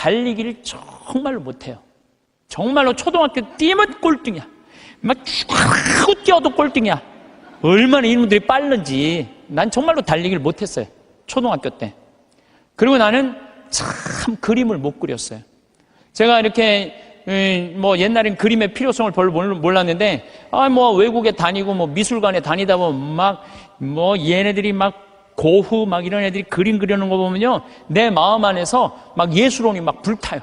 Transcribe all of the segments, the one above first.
달리기를 정말로 못해요. 정말로 초등학교 뛰면 꼴등이야. 막 쭉 뛰어도 꼴등이야. 얼마나 이놈들이 빠른지. 난 정말로 달리기를 못했어요. 초등학교 때. 그리고 나는 참 그림을 못 그렸어요. 제가 이렇게 뭐 옛날엔 그림의 필요성을 별로 몰랐는데 뭐 외국에 다니고 뭐 미술관에 다니다 보면 막 뭐 얘네들이 막 고흐 막 이런 애들이 그림 그리는 거 보면요 내 마음 안에서 막 예술혼이 막 불타요.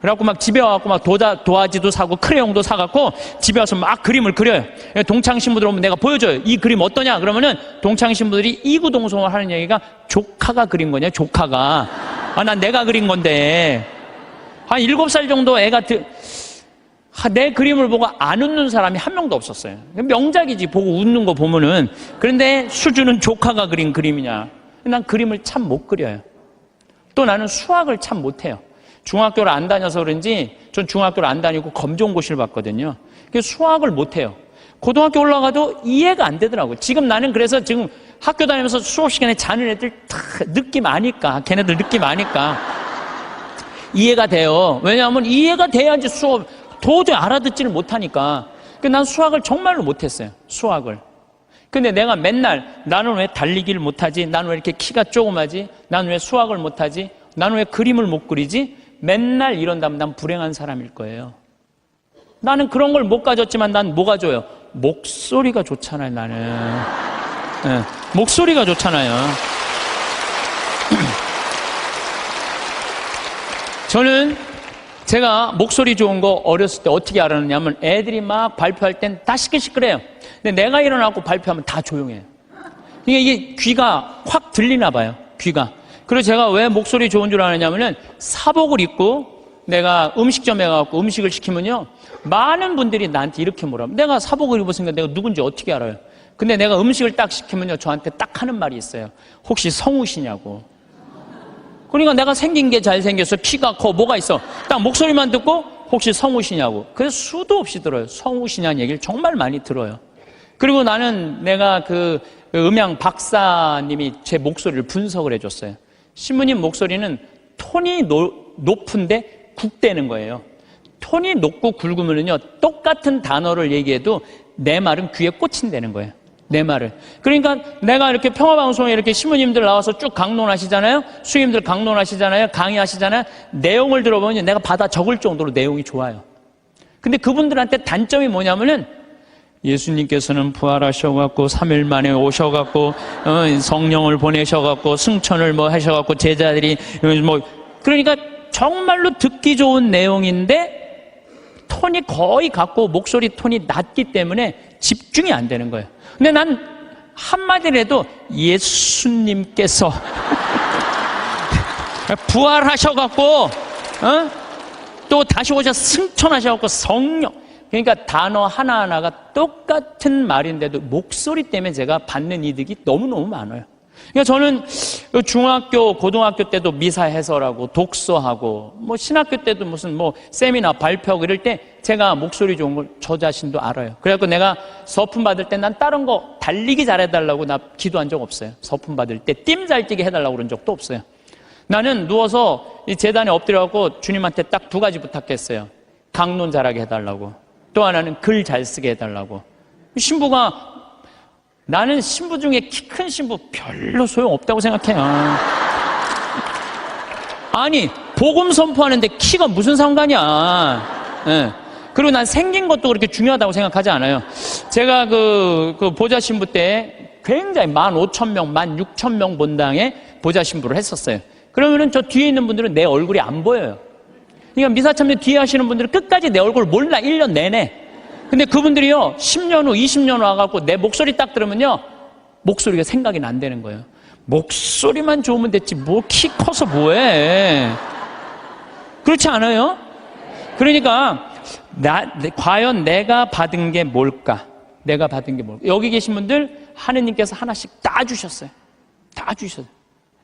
그래갖고 막 집에 와갖고 막 도화지도 사고 크레용도 사갖고 집에 와서 막 그림을 그려요. 동창 신부들 오면 내가 보여줘요. 이 그림 어떠냐? 그러면은 동창 신부들이 이구동성을 하는 얘기가 조카가 그린 거냐? 조카가. 난 내가 그린 건데. 한 7살 정도 애가 내 그림을 보고 안 웃는 사람이 한 명도 없었어요. 명작이지 보고 웃는 거 보면은. 그런데 수준은 조카가 그린 그림이냐. 난 그림을 참 못 그려요. 또 나는 수학을 참 못해요. 중학교를 안 다녀서 그런지 전 중학교를 안 다니고 검정고시를 봤거든요. 그래서 수학을 못해요. 고등학교 올라가도 이해가 안 되더라고요. 지금 나는 그래서 지금 학교 다니면서 수업 시간에 자는 애들 다 느낌 아니까 걔네들 느낌 아니까 이해가 돼요. 왜냐하면 이해가 돼야지 수업 도저히 알아듣지를 못하니까. 난 수학을 정말로 못했어요. 수학을. 근데 내가 맨날 나는 왜 달리기를 못하지? 나는 왜 이렇게 키가 조그마지? 나는 왜 수학을 못하지? 나는 왜 그림을 못 그리지? 맨날 이런다면 난 불행한 사람일 거예요. 나는 그런 걸 못 가졌지만 난 뭐 가져요? 목소리가 좋잖아요. 나는 네, 목소리가 좋잖아요. 저는 제가 목소리 좋은 거 어렸을 때 어떻게 알았느냐면 애들이 막 발표할 땐 다 시끌시끌해요. 근데 내가 일어나고 발표하면 다 조용해요. 이게 귀가 확 들리나 봐요. 귀가. 그리고 제가 왜 목소리 좋은 줄 아느냐면은 사복을 입고 내가 음식점에 가서 음식을 시키면요 많은 분들이 나한테 이렇게 물어요. 내가 사복을 입었으니까 내가 누군지 어떻게 알아요? 근데 내가 음식을 딱 시키면요 저한테 딱 하는 말이 있어요. 혹시 성우시냐고. 그러니까 내가 생긴 게 잘생겼어. 키가 커. 뭐가 있어. 딱 목소리만 듣고 혹시 성우시냐고. 그래서 수도 없이 들어요. 성우시냐는 얘기를 정말 많이 들어요. 그리고 나는 내가 그 음향 박사님이 제 목소리를 분석을 해줬어요. 신부님 목소리는 톤이 높은데 굵대는 거예요. 톤이 높고 굵으면요 똑같은 단어를 얘기해도 내 말은 귀에 꽂힌다는 거예요. 내 말을. 그러니까 내가 이렇게 평화방송에 이렇게 신부님들 나와서 쭉 강론하시잖아요. 수임들 강론하시잖아요. 강의하시잖아요. 내용을 들어보면 내가 받아 적을 정도로 내용이 좋아요. 근데 그분들한테 단점이 뭐냐면은 예수님께서는 부활하셔갖고 3일 만에 오셔갖고 성령을 보내셔갖고 승천을 뭐 하셔갖고 제자들이 뭐 그러니까 정말로 듣기 좋은 내용인데 톤이 거의 같고 목소리 톤이 낮기 때문에 집중이 안 되는 거예요. 근데 난 한마디라도 예수님께서 부활하셔갖고 또 다시 오셔 승천하셔갖고 성령 그러니까 단어 하나하나가 똑같은 말인데도 목소리 때문에 제가 받는 이득이 너무너무 많아요. 그러니까 저는 중학교, 고등학교 때도 미사 해설하고 독서하고 뭐 신학교 때도 무슨 뭐 세미나 발표하고 이럴 때 제가 목소리 좋은 걸 저 자신도 알아요. 그래갖고 내가 서품 받을 때 난 다른 거 달리기 잘해달라고 나 기도한 적 없어요. 서품 받을 때 띠 잘 뛰게 해달라고 그런 적도 없어요. 나는 누워서 이 재단에 엎드려갖고 주님한테 딱 2가지 부탁했어요. 강론 잘하게 해달라고. 또 하나는 글 잘 쓰게 해달라고. 신부가 나는 신부 중에 키 큰 신부 별로 소용없다고 생각해요. 아니 복음 선포하는데 키가 무슨 상관이야. 네. 그리고 난 생긴 것도 그렇게 중요하다고 생각하지 않아요. 제가 그 보좌 신부 때 굉장히 15,000명, 16,000명 본당에 보좌 신부를 했었어요. 그러면은 저 뒤에 있는 분들은 내 얼굴이 안 보여요. 그러니까 미사참례 뒤에 하시는 분들은 끝까지 내 얼굴 몰라 1년 내내. 근데 그분들이요 10년 후 20년 후 와갖고 내 목소리 딱 들으면요 목소리가 생각이 난다는 거예요. 목소리만 좋으면 됐지 뭐 키 커서 뭐해. 그렇지 않아요? 그러니까 과연 내가 받은 게 뭘까? 내가 받은 게 뭘까? 여기 계신 분들 하느님께서 하나씩 다 주셨어요. 다 주셨어요.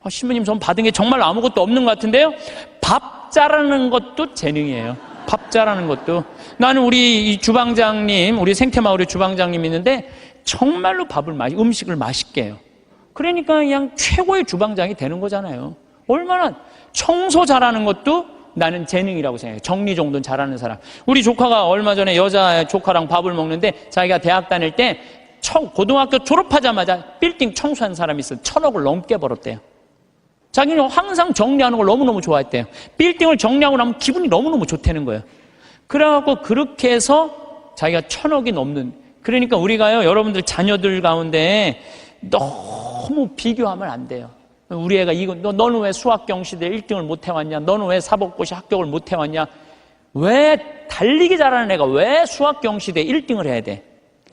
신부님 전 받은 게 정말 아무것도 없는 것 같은데요. 밥 잘하는 것도 재능이에요. 밥 잘하는 것도. 나는 우리 이 주방장님, 우리 생태마을의 주방장님 있는데 정말로 음식을 맛있게 해요. 그러니까 그냥 최고의 주방장이 되는 거잖아요. 얼마나 청소 잘하는 것도 나는 재능이라고 생각해요. 정리 정돈 잘하는 사람. 우리 조카가 얼마 전에 여자 조카랑 밥을 먹는데 자기가 대학 다닐 때 고등학교 졸업하자마자 빌딩 청소한 사람이 있어요. 1,000억을 넘게 벌었대요. 자기는 항상 정리하는 걸 너무너무 좋아했대요. 빌딩을 정리하고 나면 기분이 너무너무 좋다는 거예요. 그래갖고 그렇게 해서 자기가 1,000억이 넘는, 그러니까 우리가요, 여러분들 자녀들 가운데 너무 비교하면 안 돼요. 우리 애가 너는 왜 수학경시대 1등을 못 해왔냐? 너는 왜 사법고시 합격을 못 해왔냐? 왜 달리기 잘하는 애가 왜 수학경시대 1등을 해야 돼?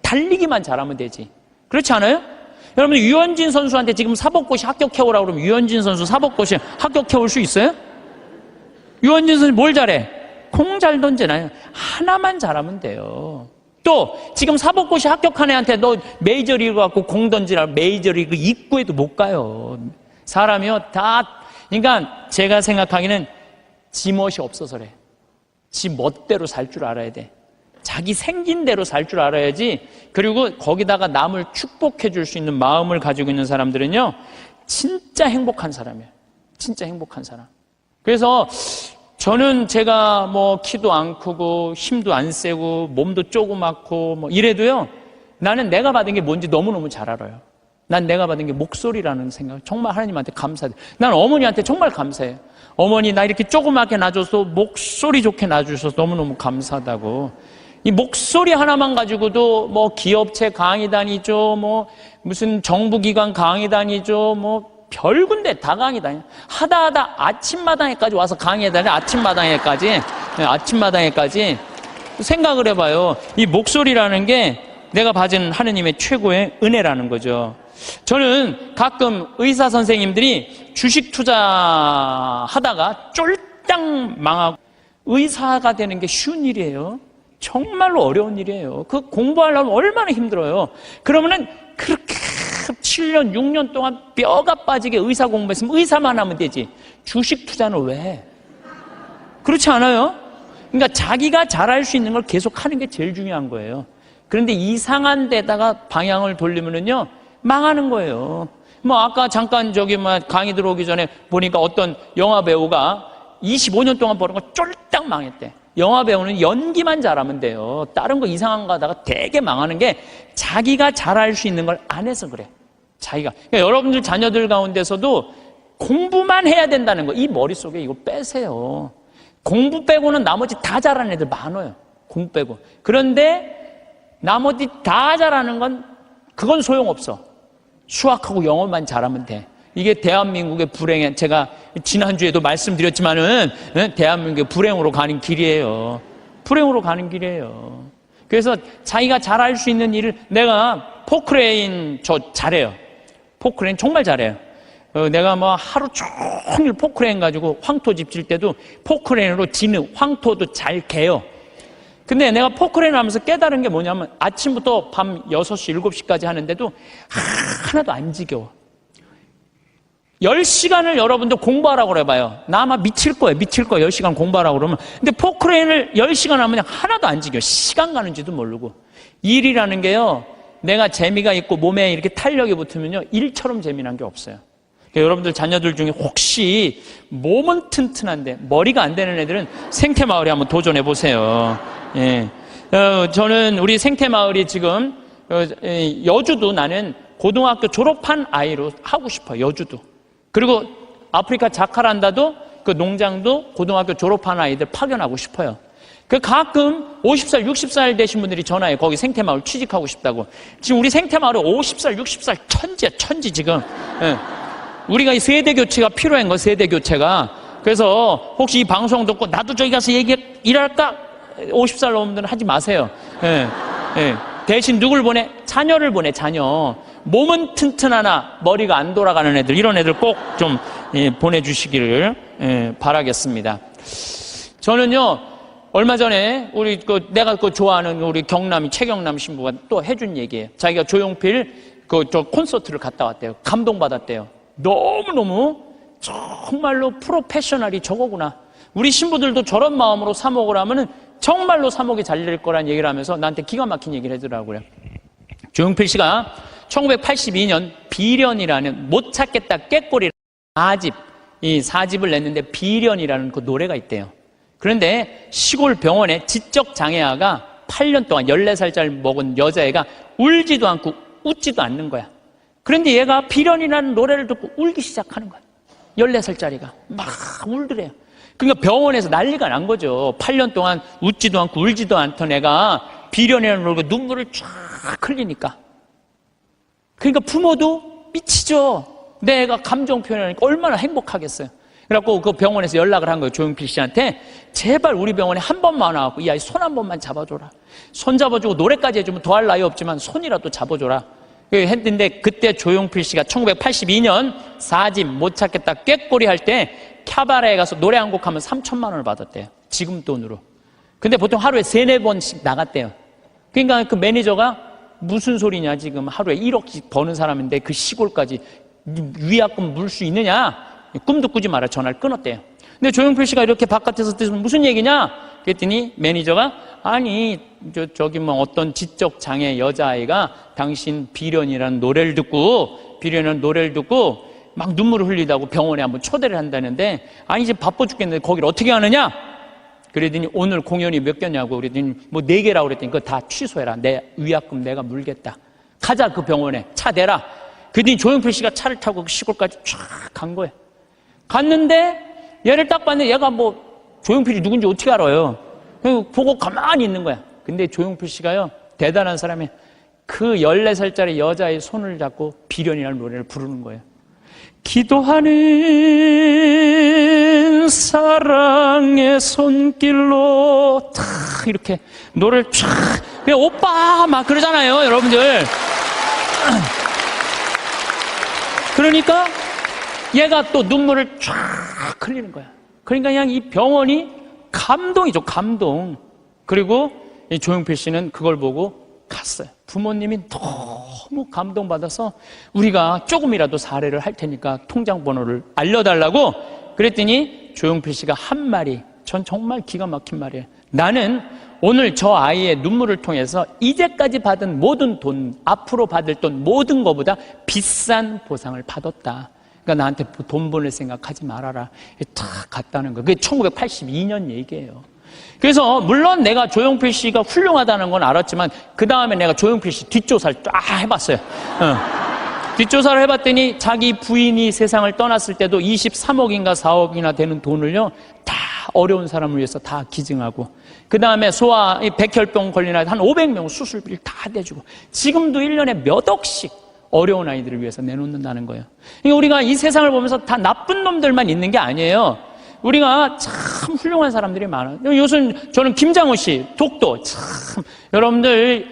달리기만 잘하면 되지. 그렇지 않아요? 여러분, 유현진 선수한테 지금 사법고시 합격해오라고 그러면 유현진 선수 사법고시 합격해올 수 있어요? 유현진 선수 뭘 잘해? 공 잘 던지나요? 하나만 잘하면 돼요. 또 지금 사법고시 합격한 애한테 너 메이저리그 갖고 공 던지라, 메이저리그 입구에도 못 가요. 사람이요 다, 그러니까 제가 생각하기는 지 멋이 없어서 그래. 지 멋대로 살 줄 알아야 돼. 자기 생긴 대로 살 줄 알아야지. 그리고 거기다가 남을 축복해 줄 수 있는 마음을 가지고 있는 사람들은요, 진짜 행복한 사람이에요. 진짜 행복한 사람. 그래서 저는 제가 뭐 키도 안 크고 힘도 안 세고 몸도 조그맣고 뭐 이래도요, 나는 내가 받은 게 뭔지 너무너무 잘 알아요. 난 내가 받은 게 목소리라는 생각, 정말 하나님한테 감사해요. 난 어머니한테 정말 감사해요. 어머니, 나 이렇게 조그맣게 낳아줘서 목소리 좋게 낳아주셔서 너무너무 감사하다고. 이 목소리 하나만 가지고도 뭐 기업체 강의 다니죠, 뭐 무슨 정부기관 강의 다니죠, 뭐 별군데 다 강의 다녀. 하다 아침마당에까지 와서 강의해 다녀. 아침마당에까지 생각을 해봐요. 이 목소리라는 게 내가 받은 하느님의 최고의 은혜라는 거죠. 저는 가끔 의사 선생님들이 주식 투자하다가 쫄딱 망하고, 의사가 되는 게 쉬운 일이에요. 정말로 어려운 일이에요. 그 공부하려면 얼마나 힘들어요. 그러면은 그렇게 7년, 6년 동안 뼈가 빠지게 의사 공부했으면 의사만 하면 되지. 주식 투자는 왜? 그렇지 않아요? 그러니까 자기가 잘할 수 있는 걸 계속 하는 게 제일 중요한 거예요. 그런데 이상한 데다가 방향을 돌리면은요, 망하는 거예요. 뭐 아까 잠깐 강의 들어오기 전에 보니까 어떤 영화 배우가 25년 동안 버는 거 쫄딱 망했대. 영화 배우는 연기만 잘하면 돼요. 다른 거 이상한 거 하다가 되게 망하는 게 자기가 잘할 수 있는 걸 안 해서 그래. 자기가. 그러니까 여러분들 자녀들 가운데서도 공부만 해야 된다는 거, 이 머릿속에 이거 빼세요. 공부 빼고는 나머지 다 잘하는 애들 많아요. 공부 빼고. 그런데 나머지 다 잘하는 건, 그건 소용없어. 수학하고 영어만 잘하면 돼. 이게 대한민국의 불행에, 제가 지난주에도 말씀드렸지만은, 대한민국의 불행으로 가는 길이에요. 불행으로 가는 길이에요. 그래서 자기가 잘할 수 있는 일을, 내가 포크레인 저 잘해요. 포크레인 정말 잘해요. 내가 뭐 하루 종일 포크레인 가지고 황토 집 질 때도 포크레인으로 지는 황토도 잘 개요. 근데 내가 포크레인 하면서 깨달은 게 뭐냐면, 아침부터 밤 6시, 7시까지 하는데도 하나도 안 지겨워. 10시간을 여러분들 공부하라고 그래봐요. 나 아마 미칠 거예요. 10시간 공부하라고 그러면. 근데 포크레인을 10시간 하면 그냥 하나도 안 지겨워. 시간 가는지도 모르고. 일이라는 게요, 내가 재미가 있고 몸에 이렇게 탄력이 붙으면요, 일처럼 재미난 게 없어요. 그러니까 여러분들 자녀들 중에 혹시 몸은 튼튼한데 머리가 안 되는 애들은 생태마을에 한번 도전해 보세요. 예. 저는 우리 생태마을이 지금 여주도, 나는 고등학교 졸업한 아이로 하고 싶어요. 여주도. 그리고 아프리카 자카란다도, 그 농장도 고등학교 졸업한 아이들 파견하고 싶어요. 그 가끔 50살, 60살 되신 분들이 전화해. 거기 생태마을 취직하고 싶다고. 지금 우리 생태마을에 50살, 60살 천지야, 천지 지금. 예. 우리가 이 세대 교체가 필요한 거, 세대 교체가. 그래서 혹시 이 방송 듣고 나도 저기 가서 일할까? 50살 넘은 분들은 하지 마세요. 예. 예. 대신 누굴 보내? 자녀를 보내, 자녀. 몸은 튼튼하나 머리가 안 돌아가는 애들, 이런 애들 꼭 좀 보내주시기를 바라겠습니다. 저는요, 얼마 전에 내가 좋아하는 우리 경남이 최경남 신부가 또 해준 얘기예요. 자기가 조용필 저 콘서트를 갔다 왔대요. 감동받았대요. 너무너무 정말로 프로페셔널이 저거구나. 우리 신부들도 저런 마음으로 사목을 하면은 정말로 사목이 잘 될 거란 얘기를 하면서 나한테 기가 막힌 얘기를 해주더라고요. 조용필 씨가 1982년 비련이라는 못 찾겠다 꾀꼬리라는 4집, 이 4집을 냈는데 비련이라는 그 노래가 있대요. 그런데 시골 병원에 지적 장애아가 8년 동안 14살짜리 먹은 여자애가 울지도 않고 웃지도 않는 거야. 그런데 얘가 비련이라는 노래를 듣고 울기 시작하는 거야. 14살짜리가 막 울더래요. 그러니까 병원에서 난리가 난 거죠. 8년 동안 웃지도 않고 울지도 않던 애가 비련이라는 노래가 눈물을 쫙 흘리니까. 그러니까 부모도 미치죠. 내 애가 감정 표현하니까 얼마나 행복하겠어요. 그래갖고 그 병원에서 연락을 한 거예요. 조용필 씨한테. 제발 우리 병원에 한 번만 와갖고 이 아이 손 한 번만 잡아줘라. 손 잡아주고 노래까지 해주면 더할 나위 없지만 손이라도 잡아줘라. 했는데 그때 조용필 씨가 1982년 4집 못 찾겠다 꾀꼬리 할 때 캬바레에 가서 노래 한 곡 하면 3천만 원을 받았대요. 지금 돈으로. 근데 보통 하루에 3-4번씩 나갔대요. 그러니까 그 매니저가 무슨 소리냐, 지금 하루에 1억씩 버는 사람인데 그 시골까지 위약금 물 수 있느냐? 꿈도 꾸지 마라. 전화를 끊었대요. 근데 조용필 씨가 이렇게 바깥에서 뜨면 무슨 얘기냐? 그랬더니 매니저가 아니 저기 뭐 어떤 지적 장애 여자아이가 당신 비련이라는 노래를 듣고 막 눈물을 흘리다고 병원에 한번 초대를 한다는데 아니 이제 바빠 죽겠는데 거기를 어떻게 하느냐? 그랬더니 오늘 공연이 몇 개냐고 그랬더니 뭐 4개라고 그랬더니 그거 다 취소해라. 내 위약금 내가 물겠다. 가자 그 병원에 차 대라. 그랬더니 조용필 씨가 차를 타고 그 시골까지 쫙 간 거예요. 갔는데 얘를 딱 봤는데 얘가 뭐 조용필이 누군지 어떻게 알아요? 보고 가만히 있는 거야. 근데 조용필 씨가요 대단한 사람이 그 14살짜리 여자의 손을 잡고 비련이라는 노래를 부르는 거예요. 기도하는 사랑의 손길로 탁 이렇게 노래를 쫙 그냥 오빠 막 그러잖아요 여러분들. 그러니까 얘가 또 눈물을 쫙 흘리는 거야. 그러니까 그냥 이 병원이 감동이죠, 감동. 그리고 이 조용필 씨는 그걸 보고 갔어요. 부모님이 너무 감동받아서 우리가 조금이라도 사례를 할 테니까 통장 번호를 알려달라고 그랬더니 조용필 씨가 한 말이 전 정말 기가 막힌 말이에요. 나는 오늘 저 아이의 눈물을 통해서 이제까지 받은 모든 돈, 앞으로 받을 돈 모든 것보다 비싼 보상을 받았다. 그러니까 나한테 돈 보낼 생각하지 말아라. 탁 갔다는 거예요. 그게 1982년 얘기예요. 그래서 물론 내가 조용필 씨가 훌륭하다는 건 알았지만 그 다음에 내가 조용필 씨 뒷조사를 쫙 해봤어요. 뒷조사를 해봤더니 자기 부인이 세상을 떠났을 때도 23억인가 4억이나 되는 돈을요 다 어려운 사람을 위해서 다 기증하고 그 다음에 소아 백혈병 걸린 아이 한 500명 수술비를 다 대주고 지금도 1년에 몇 억씩 어려운 아이들을 위해서 내놓는다는 거예요. 그러니까 우리가 이 세상을 보면서 다 나쁜 놈들만 있는 게 아니에요. 우리가 참 훌륭한 사람들이 많아요. 요즘 저는 김장호 씨, 독도 참 여러분들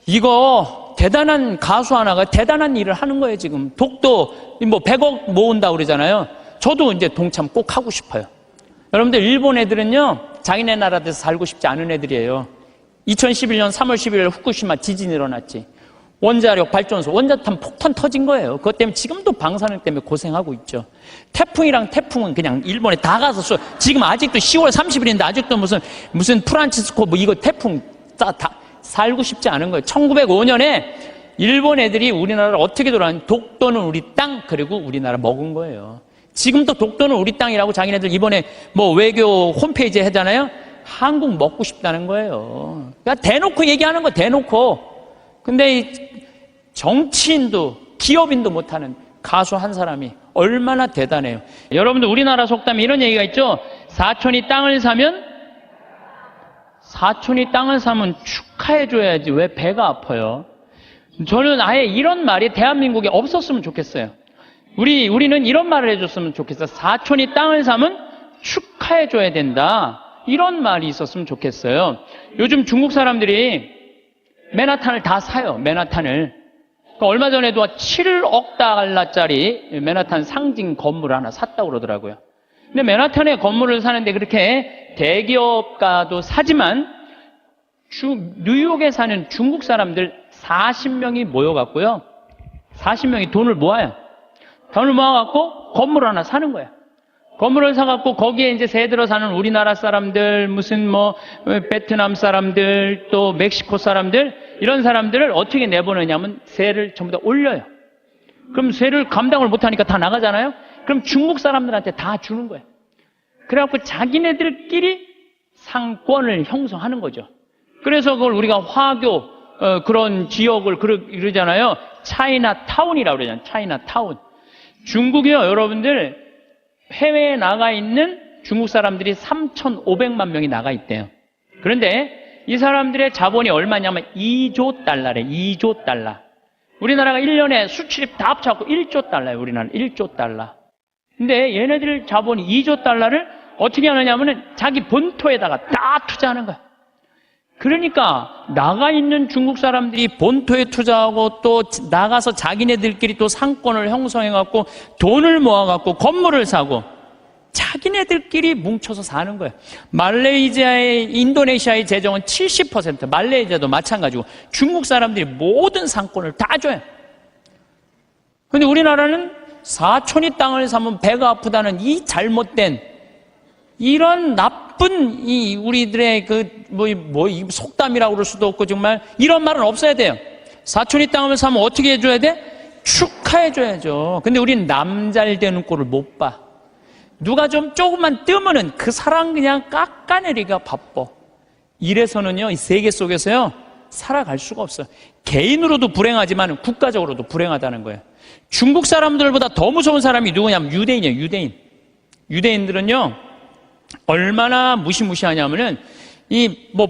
이거 대단한 가수 하나가 대단한 일을 하는 거예요. 지금 독도 뭐 100억 모은다 그러잖아요. 저도 이제 동참 꼭 하고 싶어요. 여러분들 일본 애들은요 자기네 나라에서 살고 싶지 않은 애들이에요. 2011년 3월 11일 후쿠시마 지진이 일어났지. 원자력 발전소, 원자탄 폭탄 터진 거예요. 그것 때문에 지금도 방사능 때문에 고생하고 있죠. 태풍이랑 태풍은 그냥 일본에 다 가서 지금 아직도 10월 30일인데 아직도 무슨 프란치스코 뭐 이거 태풍 다 살고 싶지 않은 거예요. 1905년에 일본 애들이 우리나라를 어떻게 돌아왔는지 독도는 우리 땅 그리고 우리나라 먹은 거예요. 지금도 독도는 우리 땅이라고 자기네들 이번에 뭐 외교 홈페이지에 하잖아요. 한국 먹고 싶다는 거예요. 그러니까 대놓고 얘기하는 거 대놓고. 근데 정치인도 기업인도 못하는 가수 한 사람이 얼마나 대단해요. 여러분들 우리나라 속담에 이런 얘기가 있죠. 사촌이 땅을 사면 축하해줘야지 왜 배가 아파요. 저는 아예 이런 말이 대한민국에 없었으면 좋겠어요. 우리는 이런 말을 해줬으면 좋겠어요. 사촌이 땅을 사면 축하해줘야 된다. 이런 말이 있었으면 좋겠어요. 요즘 중국 사람들이 맨하탄을 다 사요. 맨하탄을. 그러니까 얼마 전에도 7억 달러짜리 맨하탄 상징 건물 하나 샀다고 그러더라고요. 근데 맨하탄에 건물을 사는데 그렇게 대기업가도 사지만 뉴욕에 사는 중국 사람들 40명이 모여갖고요. 40명이 돈을 모아요. 돈을 모아갖고 건물 하나 사는 거예요. 건물을 사갖고 거기에 이제 새 들어 사는 우리나라 사람들, 무슨 뭐 베트남 사람들, 또 멕시코 사람들 이런 사람들을 어떻게 내보내냐면 세를 전부 다 올려요. 그럼 세를 감당을 못하니까 다 나가잖아요. 그럼 중국 사람들한테 다 주는 거예요. 그래갖고 자기네들끼리 상권을 형성하는 거죠. 그래서 그걸 우리가 화교 그런 지역을 그러잖아요. 차이나타운이라고 그러잖아요. 차이나타운. 중국이요, 여러분들 해외에 나가 있는 중국 사람들이 3,500만 명이 나가 있대요. 그런데 이 사람들의 자본이 얼마냐면 2조 달러래. 2조 달러. 우리나라가 1년에 수출입 다 합쳐갖고 1조 달러예요. 우리나라 1조 달러. 근데 얘네들 자본이 2조 달러를 어떻게 하느냐면은 자기 본토에다가 다 투자하는 거야. 그러니까 나가 있는 중국 사람들이 본토에 투자하고 또 나가서 자기네들끼리 또 상권을 형성해갖고 돈을 모아갖고 건물을 사고 자기네들끼리 뭉쳐서 사는 거예요. 말레이시아의, 인도네시아의 재정은 70%, 말레이시아도 마찬가지고 중국 사람들이 모든 상권을 다 줘요. 근데 우리나라는 사촌이 땅을 사면 배가 아프다는 이 잘못된 이런 나쁜 이 우리들의 속담이라고 그럴 수도 없고 정말 이런 말은 없어야 돼요. 사촌이 땅을 사면 어떻게 해줘야 돼? 축하해줘야죠. 근데 우리는 남 잘 되는 꼴을 못 봐. 누가 좀 조금만 뜨면은 그 사람 그냥 깎아내리기가 바빠. 이래서는요, 이 세계 속에서요, 살아갈 수가 없어요. 개인으로도 불행하지만 국가적으로도 불행하다는 거예요. 중국 사람들보다 더 무서운 사람이 누구냐면 유대인이에요, 유대인. 유대인들은요, 얼마나 무시무시하냐면은,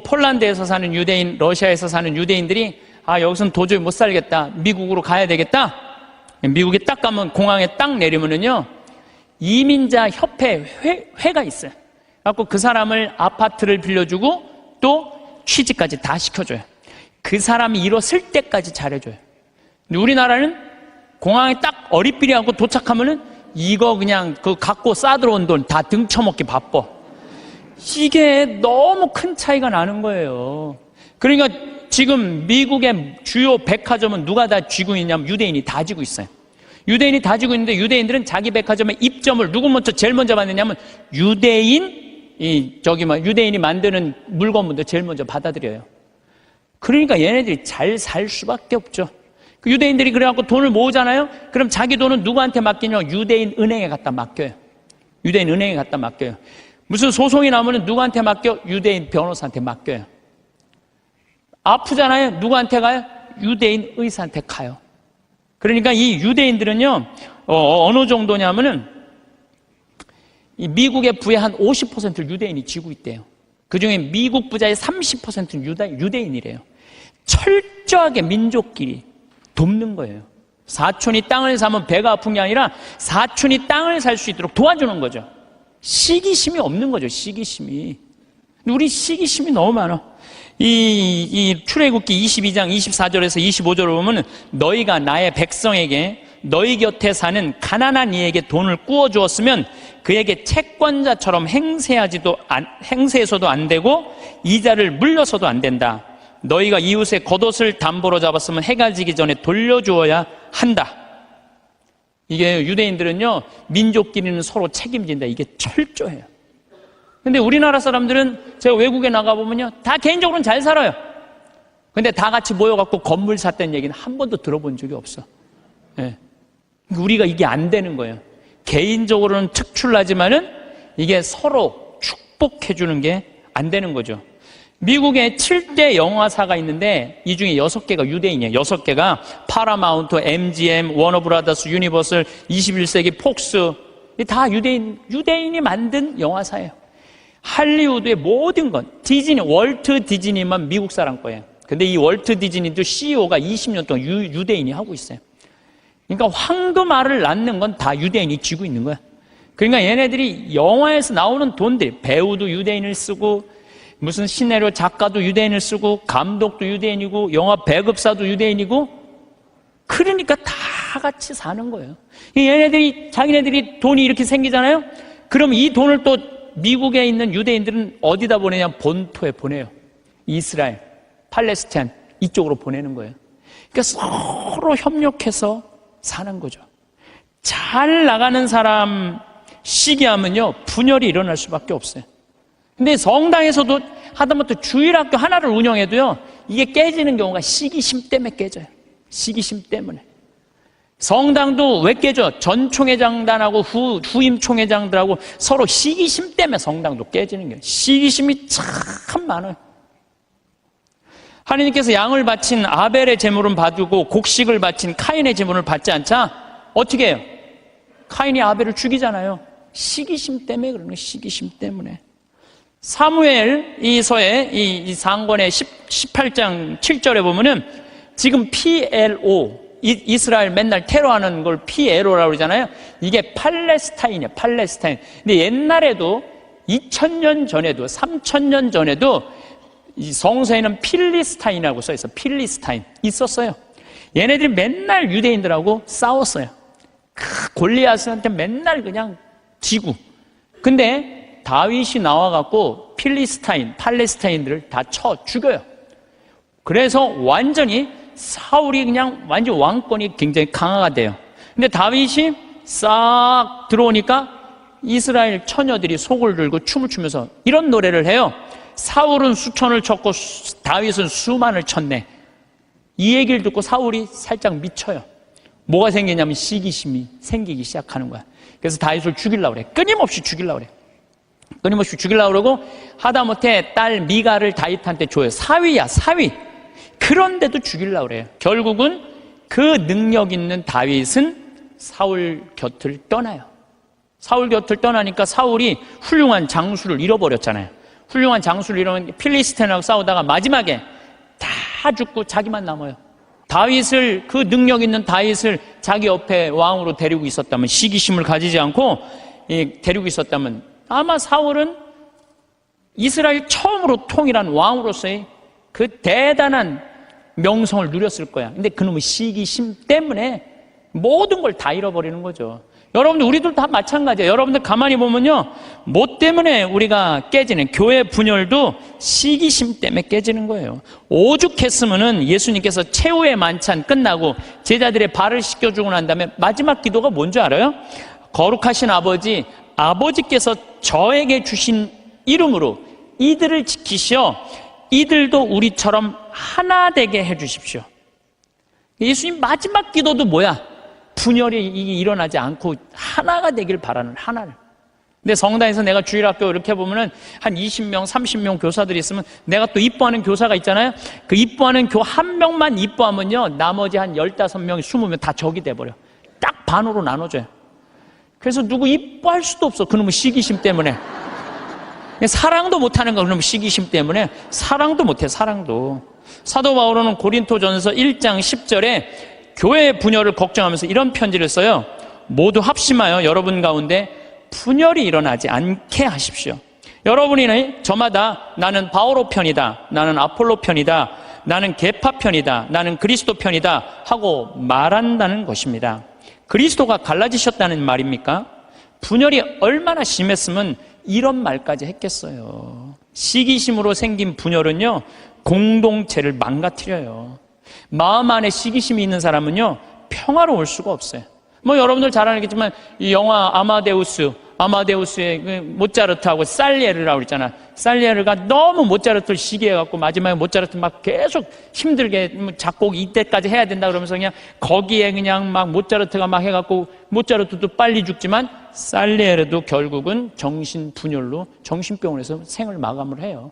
폴란드에서 사는 유대인, 러시아에서 사는 유대인들이, 여기서는 도저히 못 살겠다. 미국으로 가야 되겠다. 미국에 딱 가면, 공항에 딱 내리면은요, 이민자 협회 회가 있어요. 그래갖고 그 사람을 아파트를 빌려주고 또 취직까지 다 시켜줘요. 그 사람이 일었을 때까지 잘해줘요. 근데 우리나라는 공항에 딱 어리삐리하고 도착하면은 이거 그냥 갖고 싸들어온 돈 다 등쳐먹기 바빠. 이게 너무 큰 차이가 나는 거예요. 그러니까 지금 미국의 주요 백화점은 누가 다 쥐고 있냐면 유대인이 다 쥐고 있어요. 유대인이 다 쥐고 있는데 유대인들은 자기 백화점의 입점을 누구 제일 먼저 받느냐면 유대인이 만드는 물건부터 제일 먼저 받아들여요. 그러니까 얘네들이 잘 살 수밖에 없죠. 그 유대인들이 그래갖고 돈을 모으잖아요? 그럼 자기 돈은 누구한테 맡기냐? 유대인 은행에 갖다 맡겨요. 유대인 은행에 갖다 맡겨요. 무슨 소송이 나오면 누구한테 맡겨? 유대인 변호사한테 맡겨요. 아프잖아요? 누구한테 가요? 유대인 의사한테 가요. 그러니까 이 유대인들은요, 어느 정도냐면은, 이 미국의 부의 한 50%를 유대인이 쥐고 있대요. 그 중에 미국 부자의 30%는 유대인이래요. 철저하게 민족끼리 돕는 거예요. 사촌이 땅을 사면 배가 아픈 게 아니라 사촌이 땅을 살 수 있도록 도와주는 거죠. 시기심이 없는 거죠, 시기심이. 근데 우리 시기심이 너무 많아. 이 출애굽기 22장 24절에서 25절을 보면 너희가 나의 백성에게 너희 곁에 사는 가난한 이에게 돈을 꾸어 주었으면 그에게 채권자처럼 행세해서도 안 되고 이자를 물려서도 안 된다. 너희가 이웃의 겉옷을 담보로 잡았으면 해가 지기 전에 돌려주어야 한다. 이게 유대인들은요, 민족끼리는 서로 책임진다. 이게 철저해요. 근데 우리나라 사람들은 제가 외국에 나가보면요, 다 개인적으로는 잘 살아요. 근데 다 같이 모여갖고 건물 샀다는 얘기는 한 번도 들어본 적이 없어. 예. 우리가 이게 안 되는 거예요. 개인적으로는 특출나지만은 이게 서로 축복해주는 게 안 되는 거죠. 미국에 7대 영화사가 있는데 이 중에 6개가 유대인이에요. 6개가 파라마운트, MGM, 워너브라더스, 유니버설, 21세기 폭스, 다 유대인이 만든 영화사예요. 할리우드의 모든 건 디즈니, 월트 디즈니만 미국 사람 거예요. 근데 이 월트 디즈니도 CEO가 20년 동안 유대인이 하고 있어요. 그러니까 황금알을 낳는 건 다 유대인이 쥐고 있는 거야. 그러니까 얘네들이 영화에서 나오는 돈들, 배우도 유대인을 쓰고 무슨 시나리오 작가도 유대인을 쓰고 감독도 유대인이고 영화 배급사도 유대인이고, 그러니까 다 같이 사는 거예요. 자기네들이 돈이 이렇게 생기잖아요. 그럼 이 돈을 또 미국에 있는 유대인들은 어디다 보내냐? 본토에 보내요. 이스라엘, 팔레스타인 이쪽으로 보내는 거예요. 그러니까 서로 협력해서 사는 거죠. 잘 나가는 사람 시기하면요, 분열이 일어날 수밖에 없어요. 근데 성당에서도 하다못해 주일학교 하나를 운영해도요, 이게 깨지는 경우가 시기심 때문에 깨져요. 시기심 때문에. 성당도 왜 깨져? 전 총회장단하고 후임 총회장들하고 서로 시기심 때문에 성당도 깨지는 거예요. 시기심이 참 많아요. 하나님께서 양을 바친 아벨의 제물은 봐두고 곡식을 바친 카인의 제물을 받지 않자 어떻게 해요? 카인이 아벨을 죽이잖아요. 시기심 때문에 그러는 거예요. 시기심 때문에. 사무엘 이서의 이 상권의 18장 7절에 보면은 지금 PLO, 이스라엘 맨날 테러하는 걸 PLO라고 그러잖아요. 이게 팔레스타인이에요. 팔레스타인. 근데 옛날에도 2000년 전에도 3000년 전에도 이 성서에는 필리스타인이라고 써 있어요. 필리스타인 있었어요. 얘네들이 맨날 유대인들하고 싸웠어요. 골리앗한테 맨날 그냥 지고. 근데 다윗이 나와갖고 필리스타인, 팔레스타인들을 다 쳐 죽여요. 그래서 완전히 사울이 그냥 완전 왕권이 굉장히 강화가 돼요. 근데 다윗이 싹 들어오니까 이스라엘 처녀들이 속을 들고 춤을 추면서 이런 노래를 해요. 사울은 수천을 쳤고 다윗은 수만을 쳤네. 이 얘기를 듣고 사울이 살짝 미쳐요. 뭐가 생기냐면 시기심이 생기기 시작하는 거야. 그래서 다윗을 죽이려고 그래. 끊임없이 죽이려고 그래. 끊임없이 죽이려고 그러고 하다못해 딸 미가를 다윗한테 줘요. 사위야, 사위. 그런데도 죽이려고 그래요. 결국은 그 능력 있는 다윗은 사울 곁을 떠나요. 사울 곁을 떠나니까 사울이 훌륭한 장수를 잃어버렸잖아요. 훌륭한 장수를 잃으면 필리스틴하고 싸우다가 마지막에 다 죽고 자기만 남아요. 다윗을, 그 능력 있는 다윗을 자기 옆에 왕으로 데리고 있었다면, 시기심을 가지지 않고 데리고 있었다면 아마 사울은 이스라엘 처음으로 통일한 왕으로서의 그 대단한 명성을 누렸을 거야. 근데 그놈의 시기심 때문에 모든 걸 다 잃어버리는 거죠. 여러분들, 우리들 다 마찬가지예요. 여러분들 가만히 보면요, 뭐 때문에 우리가 깨지는, 교회 분열도 시기심 때문에 깨지는 거예요. 오죽했으면은 예수님께서 최후의 만찬 끝나고 제자들의 발을 씻겨주고 난 다음에 마지막 기도가 뭔지 알아요? 거룩하신 아버지, 아버지께서 저에게 주신 이름으로 이들을 지키시어 이들도 우리처럼 하나 되게 해주십시오. 예수님 마지막 기도도 뭐야? 분열이 일어나지 않고 하나가 되길 바라는, 하나를. 근데 성당에서 내가 주일학교 이렇게 보면은 한 20명, 30명 교사들이 있으면 내가 또 이뻐하는 교사가 있잖아요. 그 이뻐하는 교 한 명만 이뻐하면요, 나머지 한 15명, 20명 다 적이 돼버려. 딱 반으로 나눠줘요. 그래서 누구 이뻐할 수도 없어. 그놈의 시기심 때문에. 사랑도 못하는 거, 그놈의 시기심 때문에. 사랑도 못해, 사랑도. 사도 바울은 고린토전서 1장 10절에 교회의 분열을 걱정하면서 이런 편지를 써요. 모두 합심하여 여러분 가운데 분열이 일어나지 않게 하십시오. 여러분이 저마다 나는 바오로 편이다, 나는 아폴로 편이다, 나는 계파 편이다, 나는 그리스도 편이다 하고 말한다는 것입니다. 그리스도가 갈라지셨다는 말입니까? 분열이 얼마나 심했으면 이런 말까지 했겠어요. 시기심으로 생긴 분열은요, 공동체를 망가뜨려요. 마음 안에 시기심이 있는 사람은요, 평화로울 수가 없어요. 뭐 여러분들 잘 알겠지만 이 영화 아마데우스의 그 모차르트하고 살리에르라고 그랬잖아. 살리에르가 너무 모차르트를 시기해갖고 마지막에 모차르트 막 계속 힘들게 작곡 이때까지 해야 된다 그러면서 그냥 거기에 그냥 막 모차르트가 막 해갖고 모차르트도 빨리 죽지만 살리에르도 결국은 정신분열로 정신병원에서 생을 마감을 해요.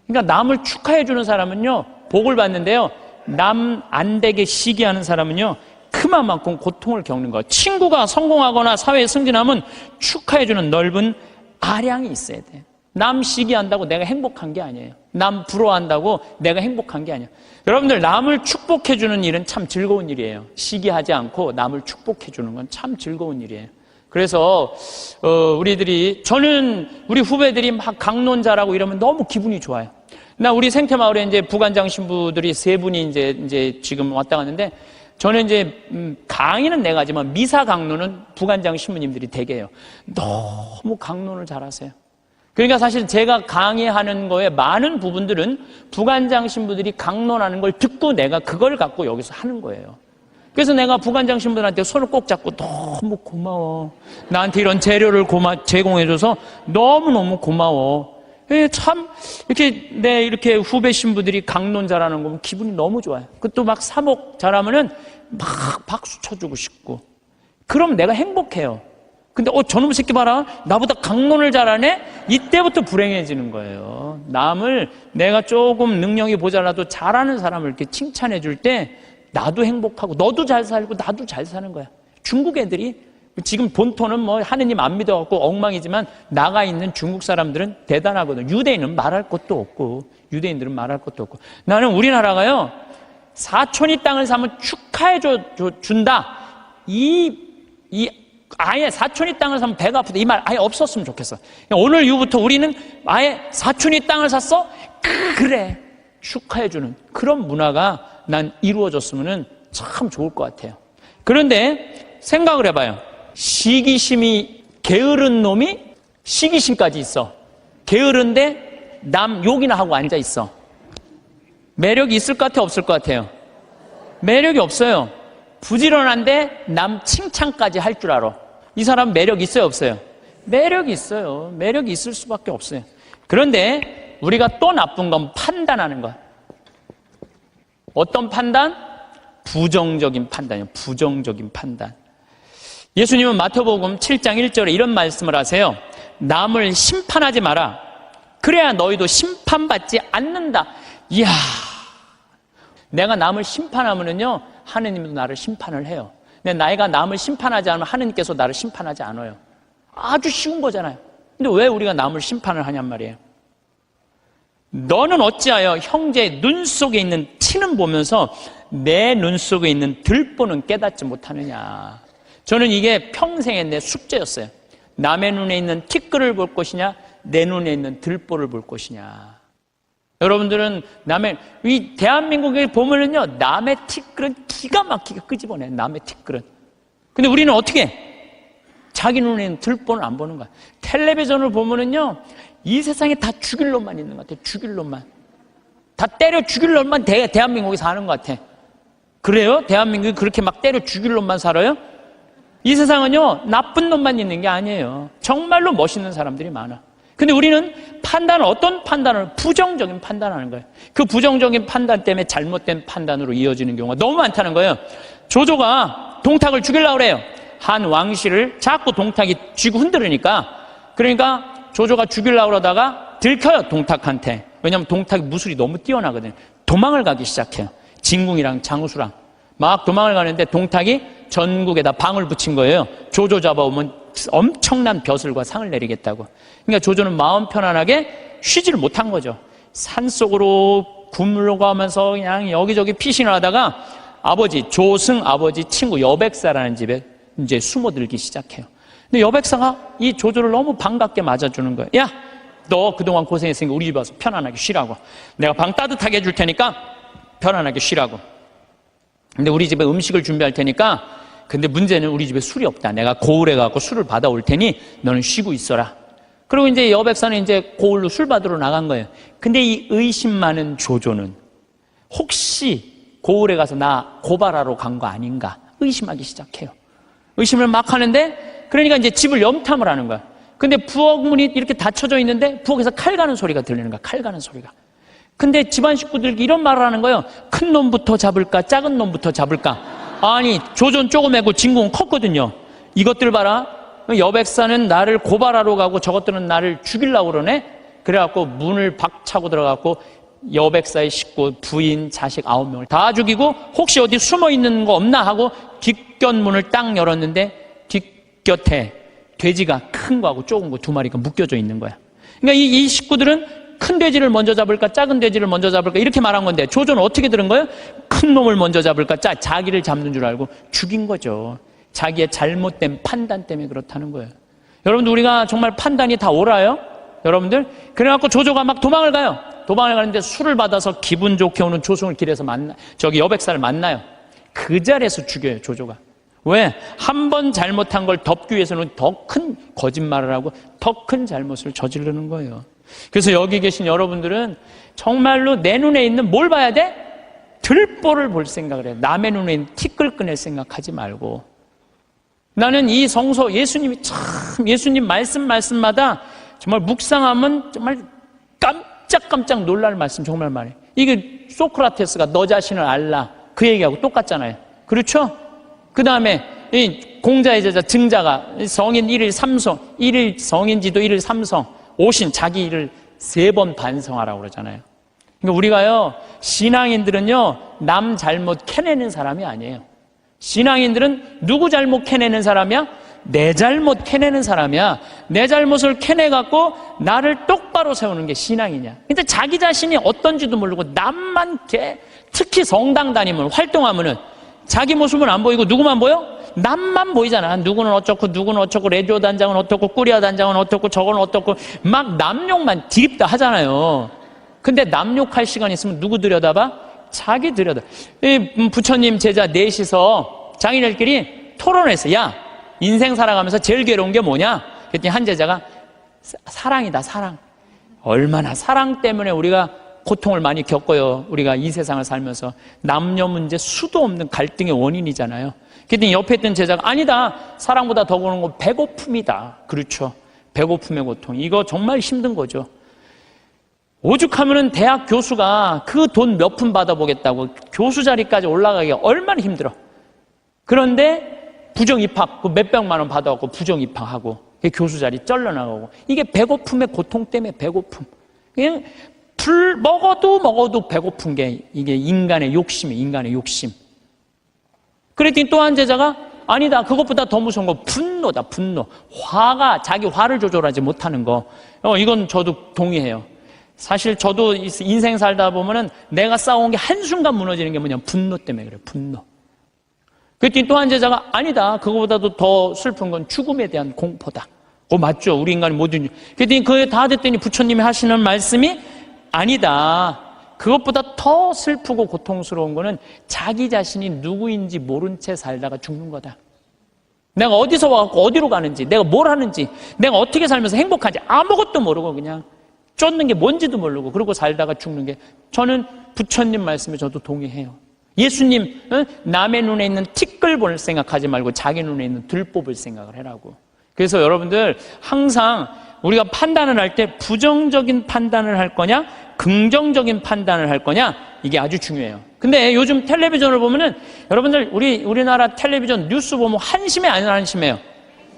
그러니까 남을 축하해주는 사람은요, 복을 받는데요, 남 안 되게 시기하는 사람은요, 그만큼 고통을 겪는 거예요. 친구가 성공하거나 사회에 승진하면 축하해주는 넓은 아량이 있어야 돼요. 남 시기한다고 내가 행복한 게 아니에요. 남 부러워한다고 내가 행복한 게 아니에요. 여러분들, 남을 축복해주는 일은 참 즐거운 일이에요. 시기하지 않고 남을 축복해주는 건 참 즐거운 일이에요. 그래서 저는 우리 후배들이 막 강론자라고 이러면 너무 기분이 좋아요. 나 우리 생태마을에 이제 부관장 신부들이 3분이 이제 지금 왔다 갔는데, 저는 이제 강의는 내가 하지만 미사 강론은 부관장 신부님들이 되게 해요. 너무 강론을 잘하세요. 그러니까 사실 제가 강의하는 거에 많은 부분들은 부관장 신부들이 강론하는 걸 듣고 내가 그걸 갖고 여기서 하는 거예요. 그래서 내가 부관장 신부들한테 손을 꼭 잡고 너무 고마워. 나한테 이런 재료를 제공해줘서 너무너무 고마워. 참 이렇게 이렇게 후배 신부들이 강론 잘하는 거 보면 기분이 너무 좋아요. 그것도 막 사목 잘하면은 막 박수 쳐주고 싶고, 그럼 내가 행복해요. 근데 저놈 새끼 봐라, 나보다 강론을 잘하네? 이때부터 불행해지는 거예요. 남을 내가 조금 능력이 모자라도 잘하는 사람을 이렇게 칭찬해 줄 때 나도 행복하고 너도 잘 살고 나도 잘 사는 거야. 중국 애들이 지금 본토는 뭐 하느님 안 믿어갖고 엉망이지만 나가 있는 중국 사람들은 대단하거든. 유대인은 말할 것도 없고, 유대인들은 말할 것도 없고. 나는 우리나라가요, 사촌이 땅을 사면 축하해 준다. 아예 사촌이 땅을 사면 배가 아프다. 이 말 아예 없었으면 좋겠어. 오늘 이후부터 우리는 아예 사촌이 땅을 샀어? 그래. 축하해주는 그런 문화가 난 이루어졌으면 참 좋을 것 같아요. 그런데 생각을 해봐요. 시기심이 게으른 놈이 시기심까지 있어. 게으른데 남 욕이나 하고 앉아 있어. 매력이 있을 것 같아요? 없을 것 같아요? 매력이 없어요. 부지런한데 남 칭찬까지 할 줄 알아. 이 사람 매력 있어요? 없어요? 매력이 있어요. 매력이 있을 수밖에 없어요. 그런데 우리가 또 나쁜 건 판단하는 거야. 어떤 판단? 부정적인 판단이에요. 부정적인 판단. 예수님은 마태복음 7장 1절에 이런 말씀을 하세요. 남을 심판하지 마라. 그래야 너희도 심판받지 않는다. 이야, 내가 남을 심판하면은요, 하느님도 나를 심판을 해요. 근데 나이가 남을 심판하지 않으면 하느님께서 나를 심판하지 않아요. 아주 쉬운 거잖아요. 근데 왜 우리가 남을 심판을 하냔 말이에요. 너는 어찌하여 형제의 눈 속에 있는 티는 보면서 내 눈 속에 있는 들보는 깨닫지 못하느냐. 저는 이게 평생의 내 숙제였어요. 남의 눈에 있는 티끌을 볼 것이냐, 내 눈에 있는 들보를 볼 것이냐. 여러분들은 이 대한민국에 보면은요, 남의 티끌은 기가 막히게 끄집어내, 남의 티끌은. 근데 우리는 어떻게 해? 자기 눈에 있는 들보는 안 보는 거야. 텔레비전을 보면은요, 이 세상에 다 죽일 놈만 있는 것 같아. 죽일 놈만. 다 때려 죽일 놈만 대한민국에 사는 것 같아. 그래요? 대한민국이 그렇게 막 때려 죽일 놈만 살아요? 이 세상은요, 나쁜 놈만 있는 게 아니에요. 정말로 멋있는 사람들이 많아. 근데 우리는 어떤 판단을? 부정적인 판단하는 거예요. 그 부정적인 판단 때문에 잘못된 판단으로 이어지는 경우가 너무 많다는 거예요. 조조가 동탁을 죽이려고 그래요. 한 왕실을 자꾸 동탁이 쥐고 흔들으니까, 그러니까 조조가 죽이려고 그러다가 들켜요, 동탁한테. 왜냐하면 동탁이 무술이 너무 뛰어나거든요. 도망을 가기 시작해요. 진궁이랑 장우수랑 막 도망을 가는데 동탁이 전국에다 방을 붙인 거예요. 조조 잡아오면 엄청난 벼슬과 상을 내리겠다고. 그러니까 조조는 마음 편안하게 쉬지를 못한 거죠. 산속으로 굶으려가면서 그냥 여기저기 피신을 하다가 조승 아버지 친구 여백사라는 집에 이제 숨어들기 시작해요. 근데 여백사가 이 조조를 너무 반갑게 맞아주는 거예요. 야, 너 그동안 고생했으니까 우리 집 와서 편안하게 쉬라고. 내가 방 따뜻하게 해줄 테니까 편안하게 쉬라고. 근데 우리 집에 음식을 준비할 테니까, 근데 문제는 우리 집에 술이 없다. 내가 고을에 가고 술을 받아올 테니 너는 쉬고 있어라. 그리고 이제 여백사는 이제 고을로 술 받으러 나간 거예요. 근데 이 의심 많은 조조는 혹시 고을에 가서 나 고발하러 간 거 아닌가 의심하기 시작해요. 의심을 막 하는데, 그러니까 이제 집을 염탐을 하는 거야. 근데 부엌문이 이렇게 닫혀져 있는데 부엌에서 칼 가는 소리가 들리는 거야. 칼 가는 소리가. 근데 집안 식구들이 이런 말을 하는 거예요. 큰 놈부터 잡을까, 작은 놈부터 잡을까. 아니, 조조는 조그매고 진궁은 컸거든요. 이것들 봐라. 여백사는 나를 고발하러 가고 저것들은 나를 죽이려고 그러네. 그래갖고 문을 박차고 들어가고 여백사의 식구, 부인, 자식 9명을 다 죽이고, 혹시 어디 숨어 있는 거 없나 하고 뒷곁문을 딱 열었는데 뒷곁에 돼지가 큰 거하고 작은 거 2마리가 묶여져 있는 거야. 그러니까 이 식구들은 큰 돼지를 먼저 잡을까, 작은 돼지를 먼저 잡을까, 이렇게 말한 건데, 조조는 어떻게 들은 거예요? 큰 놈을 먼저 잡을까, 자기를 잡는 줄 알고 죽인 거죠. 자기의 잘못된 판단 때문에 그렇다는 거예요. 여러분들, 우리가 정말 판단이 다 옳아요? 여러분들? 그래갖고 조조가 막 도망을 가요. 도망을 가는데 술을 받아서 기분 좋게 오는 조승을 길에서 여백사를 만나요. 그 자리에서 죽여요, 조조가. 왜? 한 번 잘못한 걸 덮기 위해서는 더 큰 거짓말을 하고 더 큰 잘못을 저지르는 거예요. 그래서 여기 계신 여러분들은 정말로 내 눈에 있는 뭘 봐야 돼? 들보를 볼 생각을 해요. 남의 눈에 있는 티끌 꺼낼 생각하지 말고. 나는 이 성서, 예수님 말씀마다 정말 묵상하면 정말 깜짝깜짝 놀랄 말씀 정말 많아요. 이게 소크라테스가 너 자신을 알라 그 얘기하고 똑같잖아요. 그렇죠? 그 다음에 이 공자의 제자 증자가 성인 1일 3성, 1일 성인지도 1일 3성, 오신 자기 일을 3번 반성하라고 그러잖아요. 그러니까 우리가요, 신앙인들은요, 남 잘못 캐내는 사람이 아니에요. 신앙인들은 누구 잘못 캐내는 사람이야? 내 잘못 캐내는 사람이야. 내 잘못을 캐내갖고 나를 똑바로 세우는 게 신앙이냐. 근데 자기 자신이 어떤지도 모르고 남만 특히 성당 다니면, 활동하면은 자기 모습은 안 보이고 누구만 보여? 남만 보이잖아. 누구는 어쩌고, 누구는 어쩌고, 레디오 단장은 어떻고, 꾸리아 단장은 어떻고, 저건 어떻고, 막 남욕만 디립다 하잖아요. 근데 남욕할 시간 있으면 누구 들여다봐? 자기 들여다. 부처님 제자 넷이서 장인들끼리 토론했어. 야, 인생 살아가면서 제일 괴로운 게 뭐냐? 그랬더니 한 제자가 사랑이다, 사랑. 얼마나 사랑 때문에 우리가 고통을 많이 겪어요. 우리가 이 세상을 살면서. 남녀 문제 수도 없는 갈등의 원인이잖아요. 그랬더니 옆에 있던 제자가 아니다. 사랑보다 더 고는 건 배고픔이다. 그렇죠. 배고픔의 고통. 이거 정말 힘든 거죠. 오죽하면은 대학 교수가 그 돈 몇 푼 받아보겠다고 교수 자리까지 올라가기가 얼마나 힘들어. 그런데 부정 입학, 그 몇백만 원 받아갖고 부정 입학하고 교수 자리 쩔러나가고. 이게 배고픔의 고통 때문에 배고픔. 그냥 먹어도 배고픈 게 이게 인간의 욕심이에요. 인간의 욕심. 그랬더니 또 한 제자가 아니다. 그것보다 더 무서운 거 분노다. 분노. 화가 자기 화를 조절하지 못하는 거. 이건 저도 동의해요. 사실 저도 인생 살다 보면은 내가 싸운 게 한순간 무너지는 게 뭐냐면 분노 때문에 그래요. 분노. 그랬더니 또 한 제자가 아니다. 그거보다도 더 슬픈 건 죽음에 대한 공포다. 맞죠. 우리 인간이 모든. 그랬더니 그게 다 됐더니 부처님이 하시는 말씀이 아니다. 그것보다 더 슬프고 고통스러운 거는 자기 자신이 누구인지 모른 채 살다가 죽는 거다. 내가 어디서 와갖고 어디로 가는지, 내가 뭘 하는지, 내가 어떻게 살면서 행복한지 아무것도 모르고 그냥 쫓는 게 뭔지도 모르고 그러고 살다가 죽는 게, 저는 부처님 말씀에 저도 동의해요. 예수님, 남의 눈에 있는 티끌볼 생각하지 말고 자기 눈에 있는 들뽑을 생각을 해라고. 그래서 여러분들 항상 우리가 판단을 할 때 부정적인 판단을 할 거냐, 긍정적인 판단을 할 거냐, 이게 아주 중요해요. 근데 요즘 텔레비전을 보면은 여러분들 우리나라 텔레비전 뉴스 보면 한심해 안 한심해요?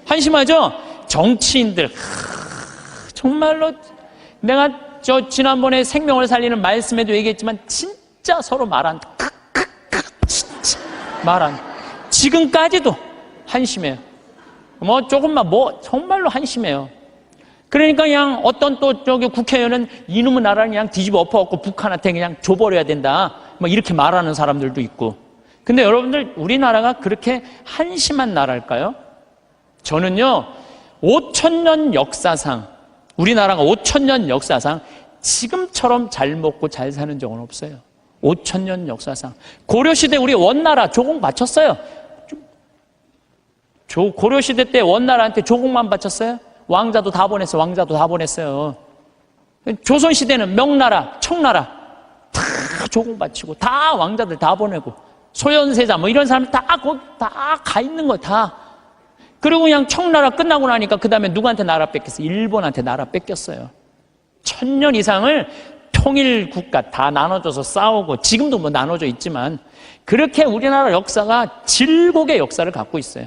한심하죠? 정치인들 정말로 내가 지난번에 생명을 살리는 말씀에도 얘기했지만 진짜 서로 말한 진짜 말한 지금까지도 한심해요. 조금만 정말로 한심해요. 그러니까 그냥 어떤 또 국회의원은 이놈의 나라를 그냥 뒤집어 엎어갖고 북한한테 그냥 줘버려야 된다. 이렇게 말하는 사람들도 있고. 근데 여러분들 우리나라가 그렇게 한심한 나라일까요? 저는요, 5,000년 역사상, 우리나라가 5,000년 역사상 지금처럼 잘 먹고 잘 사는 적은 없어요. 5,000년 역사상. 고려시대 우리 원나라 조공 바쳤어요. 고려시대 때 원나라한테 조공만 바쳤어요? 왕자도 다 보냈어요. 왕자도 다 보냈어요. 조선시대는 명나라, 청나라 다 조공 바치고 다 왕자들 다 보내고 소현세자 이런 사람들 다 가 있는 거예요. 다. 그리고 그냥 청나라 끝나고 나니까 그 다음에 누구한테 나라 뺏겼어요? 일본한테 나라 뺏겼어요. 1,000년 이상을 통일 국가 다 나눠줘서 싸우고, 지금도 나눠져 있지만 그렇게 우리나라 역사가 질곡의 역사를 갖고 있어요.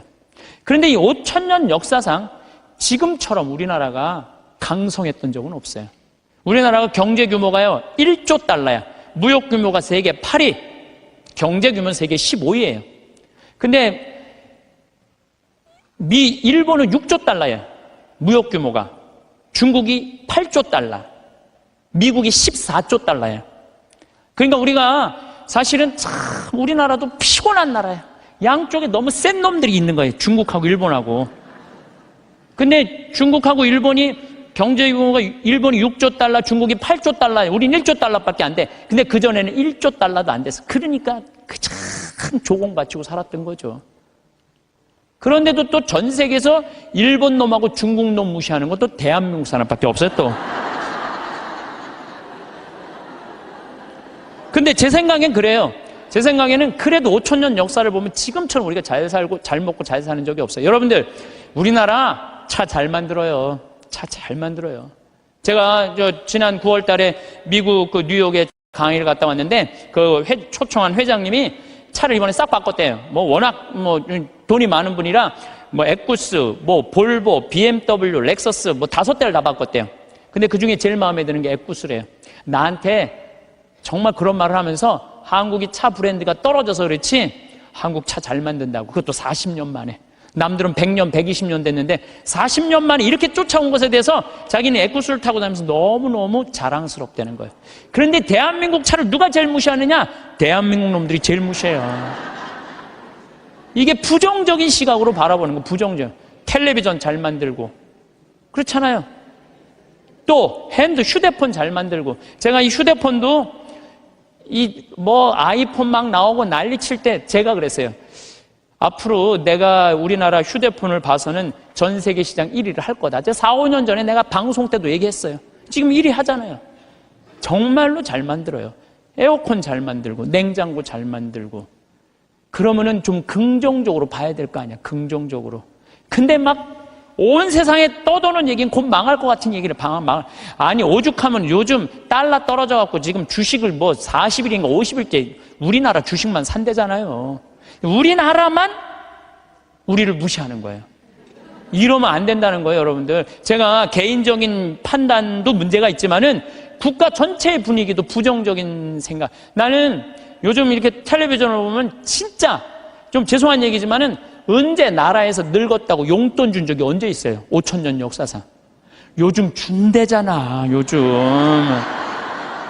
그런데 이 5,000년 역사상 지금처럼 우리나라가 강성했던 적은 없어요. 우리나라가 경제 규모가요 1조 달러야. 무역 규모가 세계 8위, 경제 규모는 세계 15위예요. 근데 일본은 6조 달러예요. 무역 규모가. 중국이 8조 달러, 미국이 14조 달러예요. 그러니까 우리가 사실은 참 우리나라도 피곤한 나라예요. 양쪽에 너무 센 놈들이 있는 거예요. 중국하고 일본하고. 근데 중국하고 일본이 경제 규모가 일본이 6조 달러, 중국이 8조 달러예요. 우린 1조 달러밖에 안 돼. 근데 그전에는 1조 달러도 안 됐어. 그러니까 참 조공 바치고 살았던 거죠. 그런데도 또 전 세계에서 일본 놈하고 중국 놈 무시하는 것도 대한민국 사람밖에 없어요, 또. 근데 제 생각엔 그래요. 제 생각에는 그래도 5,000년 역사를 보면 지금처럼 우리가 잘 살고 잘 먹고 잘 사는 적이 없어요. 여러분들, 우리나라 차 잘 만들어요. 차 잘 만들어요. 제가 지난 9월 달에 미국 그 뉴욕에 강의를 갔다 왔는데 그 초청한 회장님이 차를 이번에 싹 바꿨대요. 뭐 워낙 뭐 돈이 많은 분이라 뭐 에쿠스, 뭐 볼보, BMW, 렉서스 뭐 5대를 다 바꿨대요. 근데 그 중에 제일 마음에 드는 게 에쿠스래요. 나한테 정말 그런 말을 하면서 한국이 차 브랜드가 떨어져서 그렇지 한국 차 잘 만든다고. 그것도 40년 만에. 남들은 100년, 120년 됐는데 40년 만에 이렇게 쫓아온 것에 대해서 자기는 에쿠스를 타고 다니면서 너무너무 자랑스럽다는 거예요. 그런데 대한민국 차를 누가 제일 무시하느냐? 대한민국 놈들이 제일 무시해요. 이게 부정적인 시각으로 바라보는 거, 부정적. 텔레비전 잘 만들고 그렇잖아요. 또 휴대폰 잘 만들고. 제가 이 휴대폰도 아이폰 막 나오고 난리 칠 때 제가 그랬어요. 앞으로 내가 우리나라 휴대폰을 봐서는 전 세계 시장 1위를 할 거다. 4, 5년 전에 내가 방송 때도 얘기했어요. 지금 1위 하잖아요. 정말로 잘 만들어요. 에어컨 잘 만들고 냉장고 잘 만들고. 그러면은 좀 긍정적으로 봐야 될 거 아니야. 긍정적으로. 근데 막 온 세상에 떠도는 얘기는 곧 망할 것 같은 얘기를 아니 오죽하면 요즘 달러 떨어져갖고 지금 주식을 40일인가 50일째 우리나라 주식만 산대잖아요. 우리나라만 우리를 무시하는 거예요. 이러면 안 된다는 거예요, 여러분들. 제가 개인적인 판단도 문제가 있지만은 국가 전체의 분위기도 부정적인 생각. 나는 요즘 이렇게 텔레비전을 보면 진짜 좀 죄송한 얘기지만은 언제 나라에서 늙었다고 용돈 준 적이 언제 있어요? 5,000년 역사상. 요즘 준대잖아, 요즘.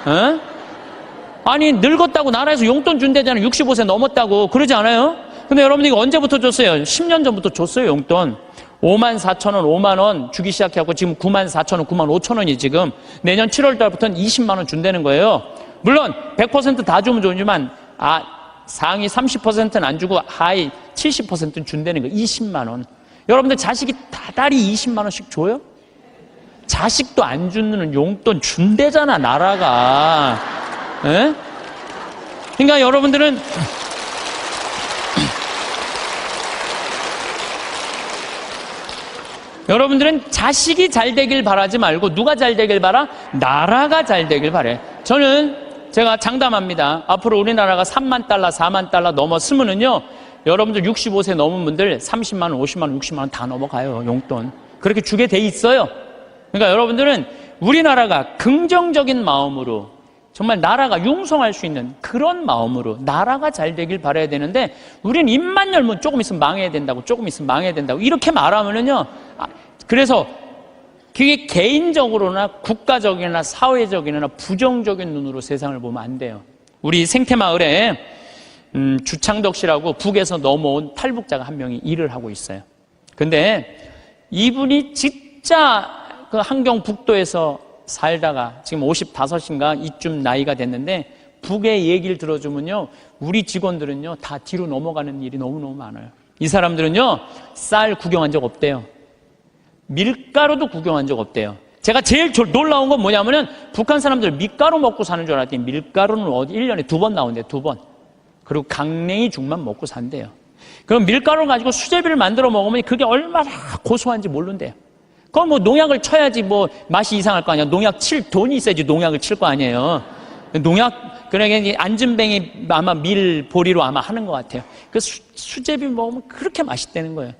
어? 아니, 늙었다고 나라에서 용돈 준대잖아. 65세 넘었다고. 그러지 않아요? 근데 여러분들 이거 언제부터 줬어요? 10년 전부터 줬어요, 용돈. 54,000원, 5만원 주기 시작해갖고 지금 94,000원, 95,000원이 지금 내년 7월 달부터는 20만원 준다는 거예요. 물론 100% 다 주면 좋지만 상위 30%는 안 주고 하위 70%는 준다는 거예요. 20만원. 여러분들 자식이 다달이 20만원씩 줘요? 자식도 안 주는 용돈 준대잖아, 나라가. 에? 그러니까 여러분들은 자식이 잘 되길 바라지 말고 누가 잘 되길 바라? 나라가 잘 되길 바래. 제가 장담합니다. 앞으로 우리나라가 3만 달러, 4만 달러 넘었으면은요, 여러분들 65세 넘은 분들 30만 원, 50만 원, 60만 원 다 넘어가요, 용돈. 그렇게 주게 돼 있어요. 그러니까 여러분들은 우리나라가 긍정적인 마음으로 정말 나라가 융성할 수 있는 그런 마음으로 나라가 잘 되길 바라야 되는데 우리는 입만 열면 조금 있으면 망해야 된다고, 조금 있으면 망해야 된다고 이렇게 말하면은요, 그래서 그게 개인적으로나 국가적이나 사회적이나 부정적인 눈으로 세상을 보면 안 돼요. 우리 생태마을에 주창덕 씨라고 북에서 넘어온 탈북자가 한 명이 일을 하고 있어요. 근데 이분이 진짜 그 함경북도에서 살다가 지금 55인가 이쯤 나이가 됐는데 북의 얘기를 들어주면요, 우리 직원들은요 다 뒤로 넘어가는 일이 너무너무 많아요. 이 사람들은요 쌀 구경한 적 없대요. 밀가루도 구경한 적 없대요. 제가 제일 놀라운 건 뭐냐면은 북한 사람들 밀가루 먹고 사는 줄 알았더니 밀가루는 1년에 2번 나온대요. 2번. 그리고 강냉이 죽만 먹고 산대요. 그럼 밀가루를 가지고 수제비를 만들어 먹으면 그게 얼마나 고소한지 모른대요. 그건 농약을 쳐야지 맛이 이상할 거 아니야. 농약 칠 돈이 있어야지 농약을 칠 거 아니에요. 그러니까 안전뱅이 아마 밀보리로 아마 하는 것 같아요. 그 수제비 먹으면 그렇게 맛있다는 거예요.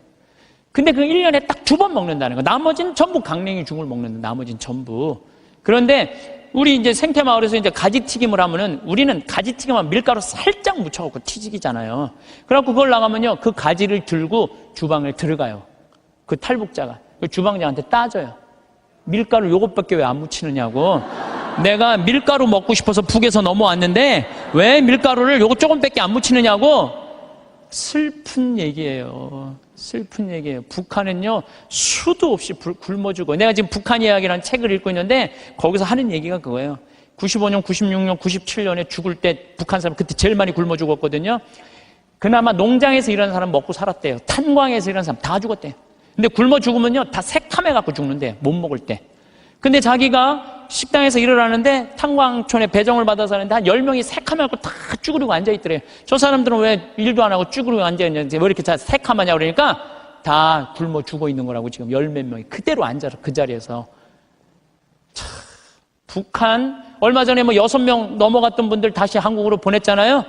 근데 그 1년에 딱 2번 먹는다는 거. 나머지는 전부 강냉이 죽을 먹는다. 나머지는 전부. 그런데 우리 이제 생태마을에서 이제 가지튀김을 하면은 우리는 가지튀김만 밀가루 살짝 묻혀갖고 튀기잖아요. 그래갖고 그걸 나가면요, 그 가지를 들고 주방에 들어가요. 그 탈북자가. 그 주방장한테 따져요. 밀가루 요것밖에 왜 안 묻히느냐고. 내가 밀가루 먹고 싶어서 북에서 넘어왔는데 왜 밀가루를 요것 조금밖에 안 묻히느냐고. 슬픈 얘기예요. 슬픈 얘기예요. 북한은요 수도 없이 굶어 죽어요. 내가 지금 북한 이야기라는 책을 읽고 있는데 거기서 하는 얘기가 그거예요. 95년, 96년, 97년에 죽을 때 북한 사람 그때 제일 많이 굶어 죽었거든요. 그나마 농장에서 일하는 사람 먹고 살았대요. 탄광에서 일하는 사람 다 죽었대요. 근데 굶어 죽으면요 다 새카매 갖고 죽는데 못 먹을 때. 근데 자기가 식당에서 일을 하는데 탄광촌에 배정을 받아서 하는데 한 10명이 새카매 갖고 다 쭈그리고 앉아있더래요. 저 사람들은 왜 일도 안 하고 쭈그리고 앉아있는지 왜 이렇게 다 새카마냐 그러니까 다 굶어 죽어 있는 거라고. 지금 10몇 명이 그대로 앉아서 그 자리에서. 참 북한, 얼마 전에 뭐 6명 넘어갔던 분들 다시 한국으로 보냈잖아요.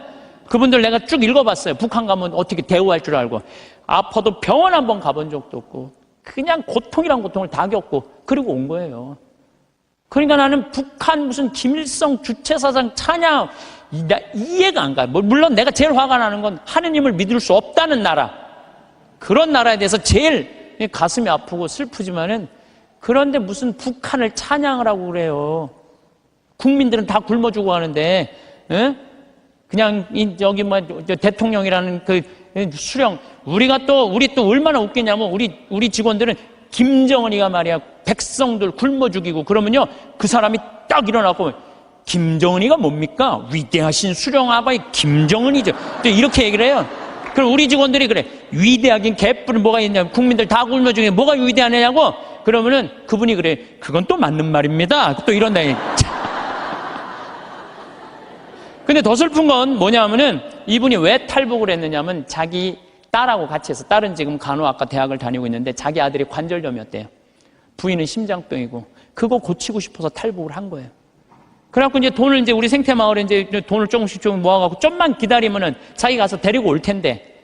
그분들 내가 쭉 읽어봤어요. 북한 가면 어떻게 대우할 줄 알고. 아파도 병원 한번 가본 적도 없고, 그냥 고통이란 고통을 다 겪고, 그리고 온 거예요. 그러니까 나는 북한 무슨 김일성 주체사상 찬양, 이해가 안 가요. 물론 내가 제일 화가 나는 건 하느님을 믿을 수 없다는 나라. 그런 나라에 대해서 제일 가슴이 아프고 슬프지만은, 그런데 무슨 북한을 찬양을 하고 그래요. 국민들은 다 굶어 죽어가는데, 그냥 여기 뭐 대통령이라는 그 수령, 우리 또 얼마나 웃기냐면 우리 직원들은 김정은이가 말이야 백성들 굶어 죽이고 그러면요 그 사람이 딱 일어나고 김정은이가 뭡니까? 위대하신 수령아바이 김정은이죠. 또 이렇게 얘기를 해요. 그럼 우리 직원들이 그래, 위대하긴 개뿔은 뭐가 있냐, 국민들 다 굶어 죽이고 뭐가 위대하냐고. 그러면은 그분이 그래, 그건 또 맞는 말입니다. 또 이런다. 근데 더 슬픈 건 뭐냐면은 이분이 왜 탈북을 했느냐면 자기 딸하고 같이 해서, 딸은 지금 간호학과 대학을 다니고 있는데 자기 아들이 관절염이었대요. 부인은 심장병이고 그거 고치고 싶어서 탈북을 한 거예요. 그래갖고 이제 돈을 이제 우리 생태마을에 이제 돈을 조금씩 모아갖고 좀만 기다리면은 자기가 가서 데리고 올 텐데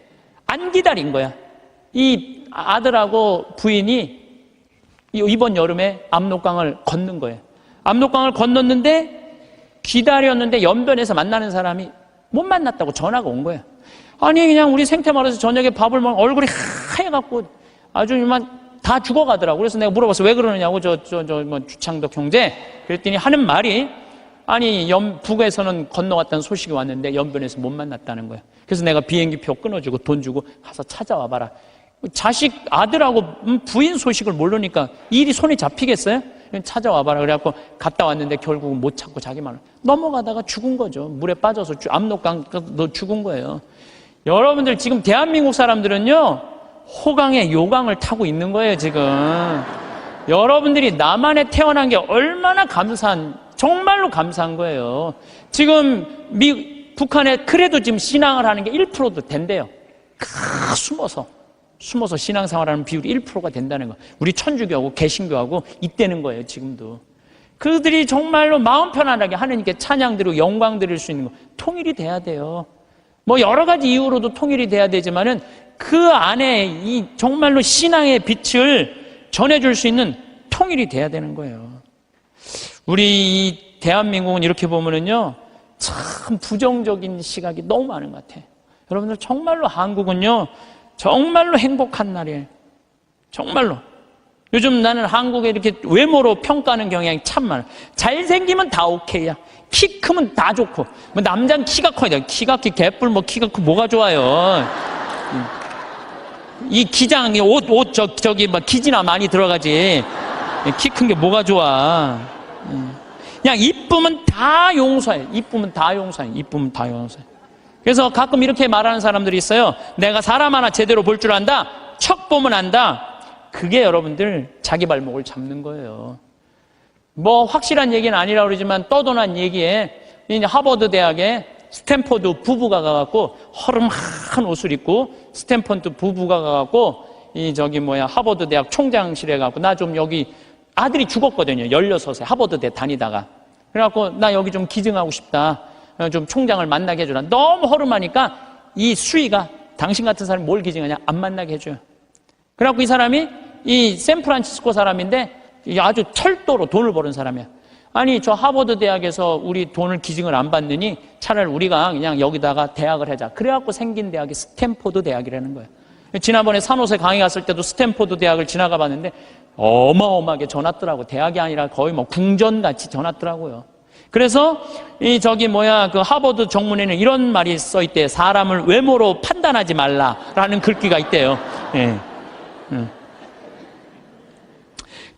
안 기다린 거야. 이 아들하고 부인이 이번 여름에 압록강을 건넌 거예요. 압록강을 건넜는데 기다렸는데 연변에서 만나는 사람이 못 만났다고 전화가 온 거예요. 아니 그냥 우리 생태마을에서 저녁에 밥을 먹으면 얼굴이 하얘갖고 아주 다 죽어가더라고. 그래서 내가 물어봤어. 왜 그러느냐고. 뭐 주창덕 형제. 그랬더니 하는 말이, 아니 북에서는 건너갔다는 소식이 왔는데 연변에서 못 만났다는 거야. 그래서 내가 비행기표 끊어주고 돈 주고 가서 찾아와 봐라. 자식 아들하고 부인 소식을 모르니까 일이 손에 잡히겠어요? 찾아와 봐라. 그래갖고 갔다 왔는데 결국은 못 찾고 자기만 넘어가다가 죽은 거죠. 물에 빠져서 압록강 죽은 거예요. 여러분들 지금 대한민국 사람들은요 호강에 요강을 타고 있는 거예요. 지금 여러분들이 남한에 태어난 게 얼마나 정말로 감사한 거예요. 지금 북한에 그래도 지금 신앙을 하는 게 1%도 된대요. 숨어서 신앙생활하는 비율이 1%가 된다는 거. 우리 천주교하고 개신교하고 있다는 거예요. 지금도 그들이 정말로 마음 편안하게 하느님께 찬양 드리고 영광 드릴 수 있는 거, 통일이 돼야 돼요. 뭐 여러 가지 이유로도 통일이 돼야 되지만은 그 안에 이 정말로 신앙의 빛을 전해줄 수 있는 통일이 돼야 되는 거예요. 우리 이 대한민국은 이렇게 보면은요 참 부정적인 시각이 너무 많은 것 같아요. 여러분들 정말로 한국은요 정말로 행복한 나라예요. 정말로. 요즘 나는 한국에 이렇게 외모로 평가하는 경향이 참 많아. 잘생기면 다 오케이야. 키 크면 다 좋고. 뭐 남자는 키가 커야 돼. 키가 개뿔 뭐 키가 크고 뭐가 좋아요. 이 기장 옷 저기 막 기지나 많이 들어가지. 키 큰 게 뭐가 좋아. 그냥 이쁘면 다 용서해. 이쁘면 다 용서해. 이쁘면 다 용서해. 그래서 가끔 이렇게 말하는 사람들이 있어요. 내가 사람 하나 제대로 볼 줄 안다. 척 보면 안다. 그게 여러분들 자기 발목을 잡는 거예요. 뭐 확실한 얘기는 아니라 그러지만 떠도난 얘기에 이제 하버드 대학에 스탠포드 부부가 가갖고 허름한 옷을 입고 스탠포드 부부가 가갖고 하버드 대학 총장실에 가갖고 나 좀 여기 아들이 죽었거든요. 16세 하버드 대 다니다가. 그래갖고 나 여기 좀 기증하고 싶다. 좀 총장을 만나게 해주라. 너무 허름하니까 이 수위가 당신 같은 사람이 뭘 기증하냐? 안 만나게 해줘요. 그래갖고 이 사람이 이 샌프란시스코 사람인데 아주 철도로 돈을 버는 사람이야. 아니 저 하버드 대학에서 우리 돈을 기증을 안 받느니 차라리 우리가 그냥 여기다가 대학을 하자. 그래갖고 생긴 대학이 스탠포드 대학이라는 거예요. 지난번에 산호세 강의 갔을 때도 스탠포드 대학을 지나가 봤는데 어마어마하게 전화더라고. 대학이 아니라 거의 뭐 궁전같이 전화더라고요. 그래서 그 하버드 정문에는 이런 말이 써 있대요. 사람을 외모로 판단하지 말라라는 글귀가 있대요. 예.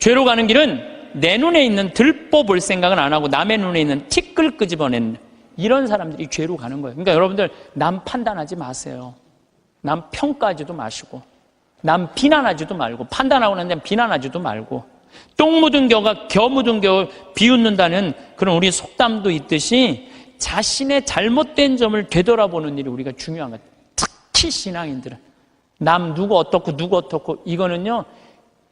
죄로 가는 길은 내 눈에 있는 들보 볼 생각은 안 하고 남의 눈에 있는 티끌 끄집어내는 이런 사람들이 죄로 가는 거예요. 그러니까 여러분들 남 판단하지 마세요. 남 평가하지도 마시고 남 비난하지도 말고, 판단하고 난 다음에 비난하지도 말고, 똥 묻은 겨 묻은 겨 비웃는다는 그런 우리 속담도 있듯이 자신의 잘못된 점을 되돌아보는 일이 우리가 중요한 거예요. 특히 신앙인들은 남 누구 어떻고 이거는요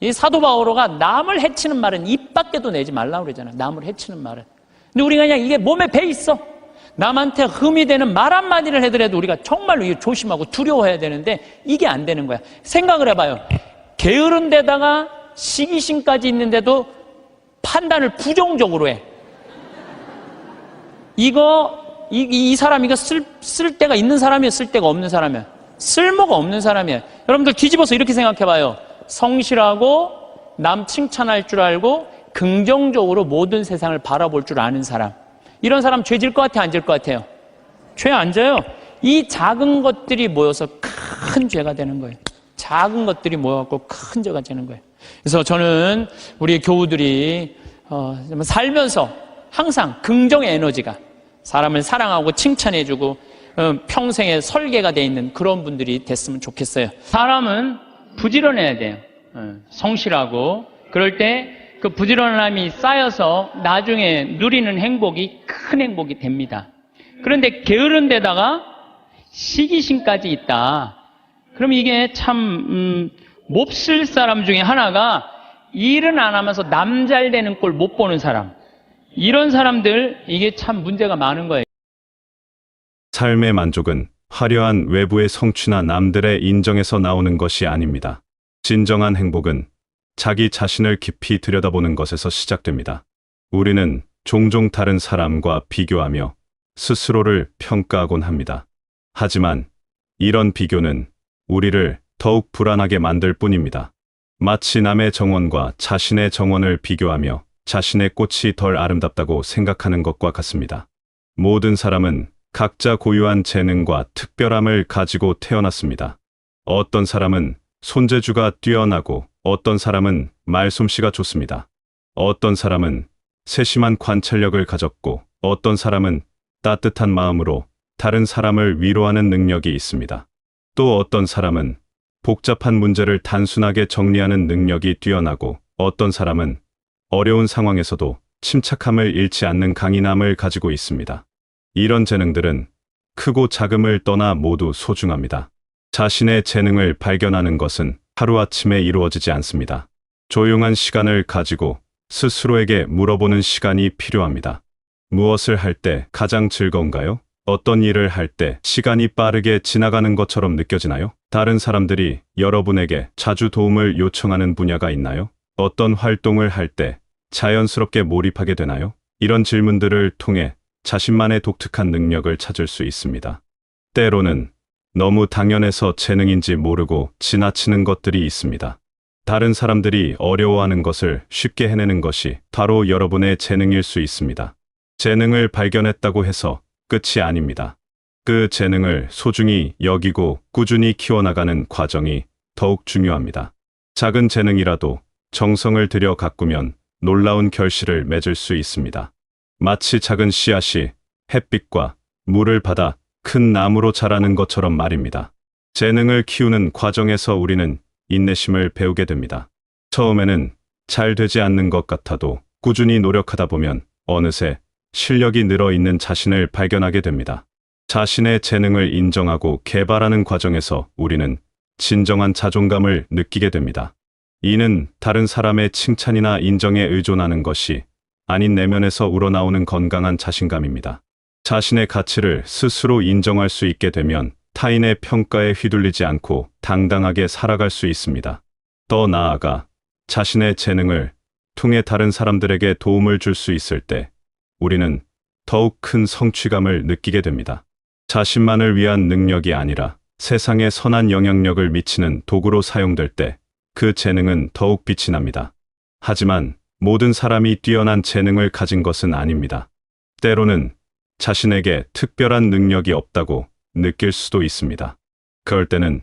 이 사도 바오로가 남을 해치는 말은 입 밖에도 내지 말라고 그러잖아요. 남을 해치는 말은. 근데 우리가 그냥 이게 몸에 배 있어. 남한테 흠이 되는 말 한마디를 하더라도 우리가 정말로 이거 조심하고 두려워해야 되는데 이게 안 되는 거야. 생각을 해봐요. 게으른 데다가 시기심까지 있는데도 판단을 부정적으로 해. 이 사람 이거 쓸 데가 있는 사람이야, 쓸 데가 없는 사람이야? 쓸모가 없는 사람이야. 여러분들 뒤집어서 이렇게 생각해봐요. 성실하고 남 칭찬할 줄 알고 긍정적으로 모든 세상을 바라볼 줄 아는 사람. 이런 사람 죄 질 것 같아요, 안 질 것 같아요? 죄 안 져요. 이 작은 것들이 모여서 큰 죄가 되는 거예요. 작은 것들이 모여갖고 큰 죄가 되는 거예요. 그래서 저는 우리 교우들이 살면서 항상 긍정의 에너지가 사람을 사랑하고 칭찬해주고 평생의 설계가 돼 있는 그런 분들이 됐으면 좋겠어요. 사람은 부지런해야 돼요. 성실하고 그럴 때 그 부지런함이 쌓여서 나중에 누리는 행복이 큰 행복이 됩니다. 그런데 게으른 데다가 시기심까지 있다. 그럼 이게 참 몹쓸 사람 중에 하나가 일은 안 하면서 남 잘 되는 꼴 못 보는 사람. 이런 사람들 이게 참 문제가 많은 거예요. 삶의 만족은 화려한 외부의 성취나 남들의 인정에서 나오는 것이 아닙니다. 진정한 행복은 자기 자신을 깊이 들여다보는 것에서 시작됩니다. 우리는 종종 다른 사람과 비교하며 스스로를 평가하곤 합니다. 하지만 이런 비교는 우리를 더욱 불안하게 만들 뿐입니다. 마치 남의 정원과 자신의 정원을 비교하며 자신의 꽃이 덜 아름답다고 생각하는 것과 같습니다. 모든 사람은 각자 고유한 재능과 특별함을 가지고 태어났습니다. 어떤 사람은 손재주가 뛰어나고 어떤 사람은 말솜씨가 좋습니다. 어떤 사람은 세심한 관찰력을 가졌고 어떤 사람은 따뜻한 마음으로 다른 사람을 위로하는 능력이 있습니다. 또 어떤 사람은 복잡한 문제를 단순하게 정리하는 능력이 뛰어나고 어떤 사람은 어려운 상황에서도 침착함을 잃지 않는 강인함을 가지고 있습니다. 이런 재능들은 크고 작음을 떠나 모두 소중합니다. 자신의 재능을 발견하는 것은 하루아침에 이루어지지 않습니다. 조용한 시간을 가지고 스스로에게 물어보는 시간이 필요합니다. 무엇을 할 때 가장 즐거운가요? 어떤 일을 할 때 시간이 빠르게 지나가는 것처럼 느껴지나요? 다른 사람들이 여러분에게 자주 도움을 요청하는 분야가 있나요? 어떤 활동을 할 때 자연스럽게 몰입하게 되나요? 이런 질문들을 통해 자신만의 독특한 능력을 찾을 수 있습니다. 때로는 너무 당연해서 재능인지 모르고 지나치는 것들이 있습니다. 다른 사람들이 어려워하는 것을 쉽게 해내는 것이 바로 여러분의 재능일 수 있습니다. 재능을 발견했다고 해서 끝이 아닙니다. 그 재능을 소중히 여기고 꾸준히 키워나가는 과정이 더욱 중요합니다. 작은 재능이라도 정성을 들여 가꾸면 놀라운 결실을 맺을 수 있습니다. 마치 작은 씨앗이 햇빛과 물을 받아 큰 나무로 자라는 것처럼 말입니다. 재능을 키우는 과정에서 우리는 인내심을 배우게 됩니다. 처음에는 잘 되지 않는 것 같아도 꾸준히 노력하다 보면 어느새 실력이 늘어있는 자신을 발견하게 됩니다. 자신의 재능을 인정하고 개발하는 과정에서 우리는 진정한 자존감을 느끼게 됩니다. 이는 다른 사람의 칭찬이나 인정에 의존하는 것이 아닌 내면에서 우러나오는 건강한 자신감입니다. 자신의 가치를 스스로 인정할 수 있게 되면 타인의 평가에 휘둘리지 않고 당당하게 살아갈 수 있습니다. 더 나아가 자신의 재능을 통해 다른 사람들에게 도움을 줄 수 있을 때 우리는 더욱 큰 성취감을 느끼게 됩니다. 자신만을 위한 능력이 아니라 세상에 선한 영향력을 미치는 도구로 사용될 때 그 재능은 더욱 빛이 납니다. 하지만 모든 사람이 뛰어난 재능을 가진 것은 아닙니다. 때로는 자신에게 특별한 능력이 없다고 느낄 수도 있습니다. 그럴 때는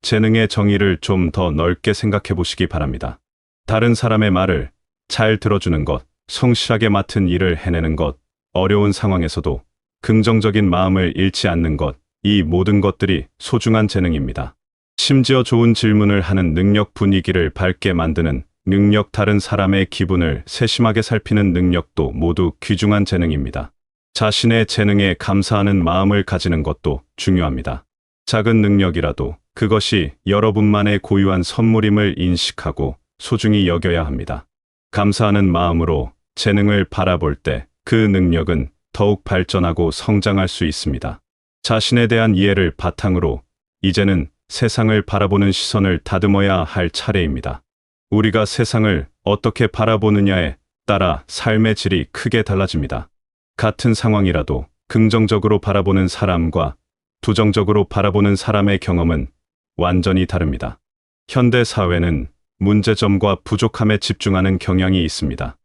재능의 정의를 좀 더 넓게 생각해 보시기 바랍니다. 다른 사람의 말을 잘 들어주는 것, 성실하게 맡은 일을 해내는 것, 어려운 상황에서도 긍정적인 마음을 잃지 않는 것, 이 모든 것들이 소중한 재능입니다. 심지어 좋은 질문을 하는 능력, 분위기를 밝게 만드는 능력, 다른 사람의 기분을 세심하게 살피는 능력도 모두 귀중한 재능입니다. 자신의 재능에 감사하는 마음을 가지는 것도 중요합니다. 작은 능력이라도 그것이 여러분만의 고유한 선물임을 인식하고 소중히 여겨야 합니다. 감사하는 마음으로 재능을 바라볼 때 그 능력은 더욱 발전하고 성장할 수 있습니다. 자신에 대한 이해를 바탕으로 이제는 세상을 바라보는 시선을 다듬어야 할 차례입니다. 우리가 세상을 어떻게 바라보느냐에 따라 삶의 질이 크게 달라집니다. 같은 상황이라도 긍정적으로 바라보는 사람과 부정적으로 바라보는 사람의 경험은 완전히 다릅니다. 현대 사회는 문제점과 부족함에 집중하는 경향이 있습니다.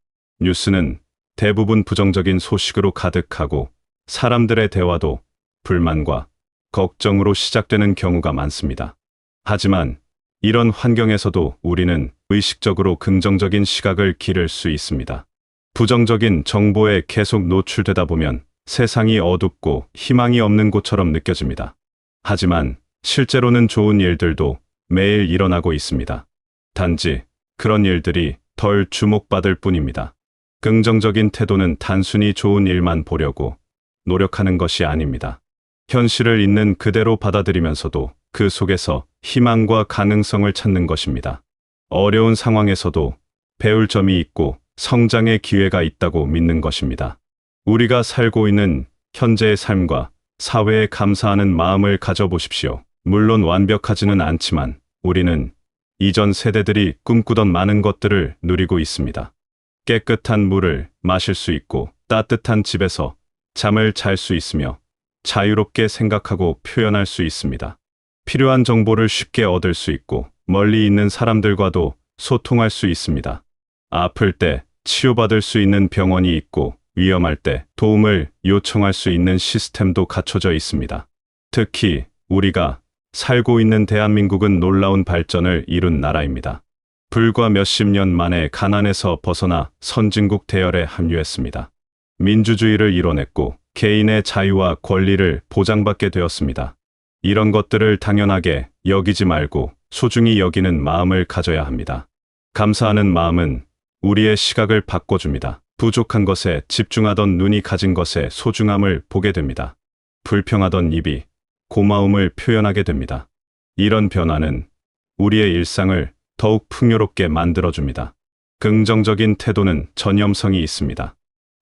뉴스는 대부분 부정적인 소식으로 가득하고 사람들의 대화도 불만과 걱정으로 시작되는 경우가 많습니다. 하지만 이런 환경에서도 우리는 의식적으로 긍정적인 시각을 기를 수 있습니다. 부정적인 정보에 계속 노출되다 보면 세상이 어둡고 희망이 없는 곳처럼 느껴집니다. 하지만 실제로는 좋은 일들도 매일 일어나고 있습니다. 단지 그런 일들이 덜 주목받을 뿐입니다. 긍정적인 태도는 단순히 좋은 일만 보려고 노력하는 것이 아닙니다. 현실을 있는 그대로 받아들이면서도 그 속에서 희망과 가능성을 찾는 것입니다. 어려운 상황에서도 배울 점이 있고 성장의 기회가 있다고 믿는 것입니다. 우리가 살고 있는 현재의 삶과 사회에 감사하는 마음을 가져보십시오. 물론 완벽하지는 않지만 우리는 이전 세대들이 꿈꾸던 많은 것들을 누리고 있습니다. 깨끗한 물을 마실 수 있고 따뜻한 집에서 잠을 잘 수 있으며 자유롭게 생각하고 표현할 수 있습니다. 필요한 정보를 쉽게 얻을 수 있고 멀리 있는 사람들과도 소통할 수 있습니다. 아플 때 치료받을 수 있는 병원이 있고 위험할 때 도움을 요청할 수 있는 시스템도 갖춰져 있습니다. 특히 우리가 살고 있는 대한민국은 놀라운 발전을 이룬 나라입니다. 불과 몇십 년 만에 가난에서 벗어나 선진국 대열에 합류했습니다. 민주주의를 이뤄냈고 개인의 자유와 권리를 보장받게 되었습니다. 이런 것들을 당연하게 여기지 말고 소중히 여기는 마음을 가져야 합니다. 감사하는 마음은 우리의 시각을 바꿔줍니다. 부족한 것에 집중하던 눈이 가진 것의 소중함을 보게 됩니다. 불평하던 입이 고마움을 표현하게 됩니다. 이런 변화는 우리의 일상을 더욱 풍요롭게 만들어줍니다. 긍정적인 태도는 전염성이 있습니다.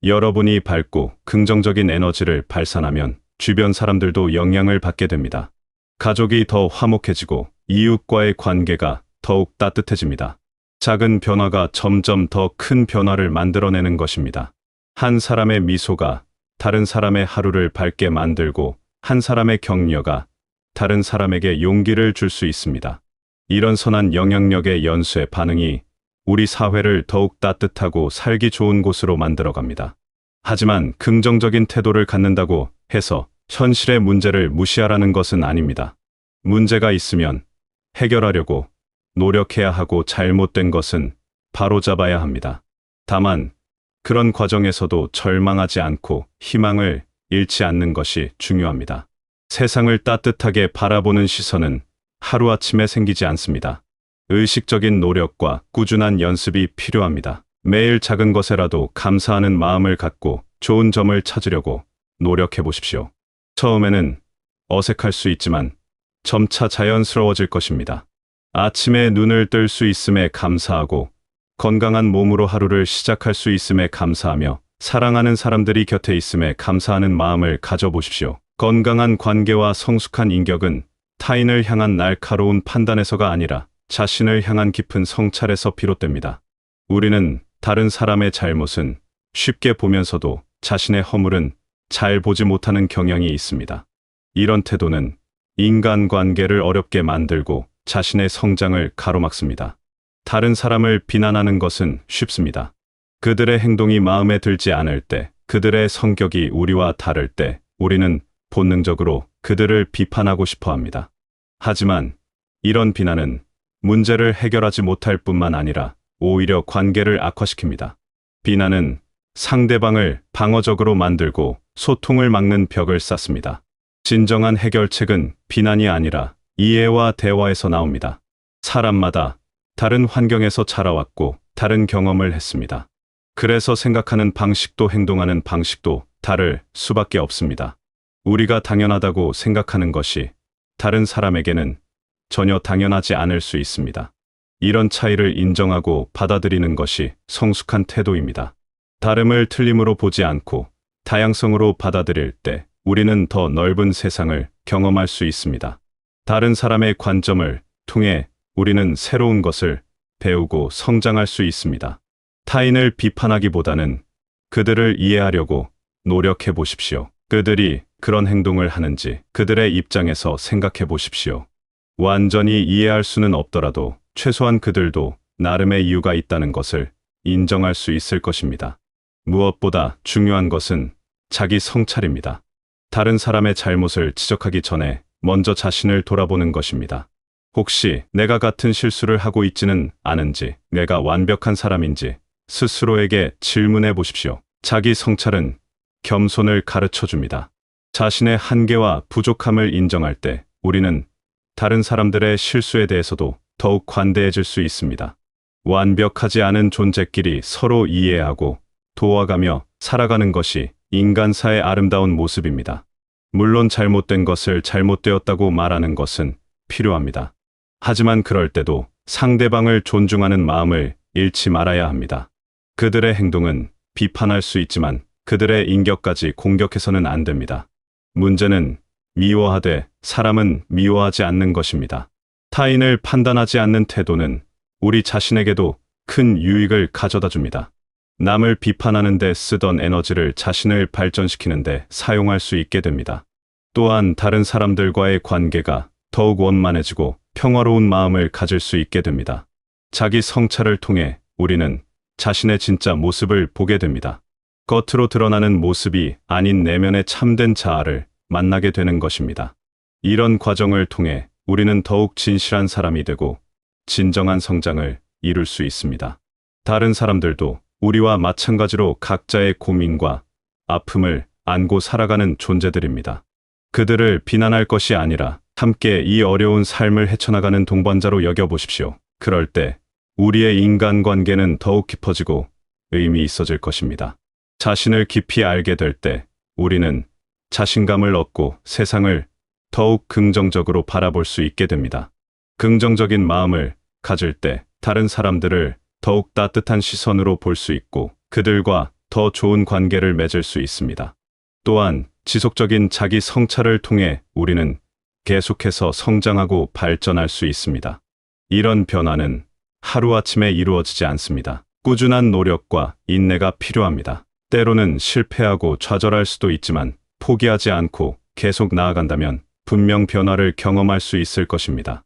여러분이 밝고 긍정적인 에너지를 발산하면 주변 사람들도 영향을 받게 됩니다. 가족이 더 화목해지고 이웃과의 관계가 더욱 따뜻해집니다. 작은 변화가 점점 더 큰 변화를 만들어내는 것입니다. 한 사람의 미소가 다른 사람의 하루를 밝게 만들고 한 사람의 격려가 다른 사람에게 용기를 줄 수 있습니다. 이런 선한 영향력의 연쇄 반응이 우리 사회를 더욱 따뜻하고 살기 좋은 곳으로 만들어갑니다. 하지만 긍정적인 태도를 갖는다고 해서 현실의 문제를 무시하라는 것은 아닙니다. 문제가 있으면 해결하려고 노력해야 하고 잘못된 것은 바로잡아야 합니다. 다만 그런 과정에서도 절망하지 않고 희망을 잃지 않는 것이 중요합니다. 세상을 따뜻하게 바라보는 시선은 하루아침에 생기지 않습니다. 의식적인 노력과 꾸준한 연습이 필요합니다. 매일 작은 것에라도 감사하는 마음을 갖고 좋은 점을 찾으려고 노력해 보십시오. 처음에는 어색할 수 있지만 점차 자연스러워질 것입니다. 아침에 눈을 뜰 수 있음에 감사하고 건강한 몸으로 하루를 시작할 수 있음에 감사하며 사랑하는 사람들이 곁에 있음에 감사하는 마음을 가져보십시오. 건강한 관계와 성숙한 인격은 타인을 향한 날카로운 판단에서가 아니라 자신을 향한 깊은 성찰에서 비롯됩니다. 우리는 다른 사람의 잘못은 쉽게 보면서도 자신의 허물은 잘 보지 못하는 경향이 있습니다. 이런 태도는 인간관계를 어렵게 만들고 자신의 성장을 가로막습니다. 다른 사람을 비난하는 것은 쉽습니다. 그들의 행동이 마음에 들지 않을 때, 그들의 성격이 우리와 다를 때 우리는 본능적으로 그들을 비판하고 싶어 합니다. 하지만 이런 비난은 문제를 해결하지 못할 뿐만 아니라 오히려 관계를 악화시킵니다. 비난은 상대방을 방어적으로 만들고 소통을 막는 벽을 쌓습니다. 진정한 해결책은 비난이 아니라 이해와 대화에서 나옵니다. 사람마다 다른 환경에서 자라왔고 다른 경험을 했습니다. 그래서 생각하는 방식도 행동하는 방식도 다를 수밖에 없습니다. 우리가 당연하다고 생각하는 것이 다른 사람에게는 전혀 당연하지 않을 수 있습니다. 이런 차이를 인정하고 받아들이는 것이 성숙한 태도입니다. 다름을 틀림으로 보지 않고 다양성으로 받아들일 때 우리는 더 넓은 세상을 경험할 수 있습니다. 다른 사람의 관점을 통해 우리는 새로운 것을 배우고 성장할 수 있습니다. 타인을 비판하기보다는 그들을 이해하려고 노력해 보십시오. 그들이 그런 행동을 하는지 그들의 입장에서 생각해 보십시오. 완전히 이해할 수는 없더라도 최소한 그들도 나름의 이유가 있다는 것을 인정할 수 있을 것입니다. 무엇보다 중요한 것은 자기 성찰입니다. 다른 사람의 잘못을 지적하기 전에 먼저 자신을 돌아보는 것입니다. 혹시 내가 같은 실수를 하고 있지는 않은지, 내가 완벽한 사람인지 스스로에게 질문해 보십시오. 자기 성찰은 겸손을 가르쳐 줍니다. 자신의 한계와 부족함을 인정할 때 우리는 다른 사람들의 실수에 대해서도 더욱 관대해질 수 있습니다. 완벽하지 않은 존재끼리 서로 이해하고 도와가며 살아가는 것이 인간사의 아름다운 모습입니다. 물론 잘못된 것을 잘못되었다고 말하는 것은 필요합니다. 하지만 그럴 때도 상대방을 존중하는 마음을 잃지 말아야 합니다. 그들의 행동은 비판할 수 있지만 그들의 인격까지 공격해서는 안 됩니다. 문제는 미워하되 사람은 미워하지 않는 것입니다. 타인을 판단하지 않는 태도는 우리 자신에게도 큰 유익을 가져다 줍니다. 남을 비판하는 데 쓰던 에너지를 자신을 발전시키는 데 사용할 수 있게 됩니다. 또한 다른 사람들과의 관계가 더욱 원만해지고 평화로운 마음을 가질 수 있게 됩니다. 자기 성찰을 통해 우리는 자신의 진짜 모습을 보게 됩니다. 겉으로 드러나는 모습이 아닌 내면의 참된 자아를 만나게 되는 것입니다. 이런 과정을 통해 우리는 더욱 진실한 사람이 되고 진정한 성장을 이룰 수 있습니다. 다른 사람들도 우리와 마찬가지로 각자의 고민과 아픔을 안고 살아가는 존재들입니다. 그들을 비난할 것이 아니라 함께 이 어려운 삶을 헤쳐나가는 동반자로 여겨보십시오. 그럴 때 우리의 인간관계는 더욱 깊어지고 의미 있어질 것입니다. 자신을 깊이 알게 될 때 우리는 자신감을 얻고 세상을 더욱 긍정적으로 바라볼 수 있게 됩니다. 긍정적인 마음을 가질 때 다른 사람들을 더욱 따뜻한 시선으로 볼 수 있고 그들과 더 좋은 관계를 맺을 수 있습니다. 또한 지속적인 자기 성찰을 통해 우리는 계속해서 성장하고 발전할 수 있습니다. 이런 변화는 하루아침에 이루어지지 않습니다. 꾸준한 노력과 인내가 필요합니다. 때로는 실패하고 좌절할 수도 있지만 포기하지 않고 계속 나아간다면 분명 변화를 경험할 수 있을 것입니다.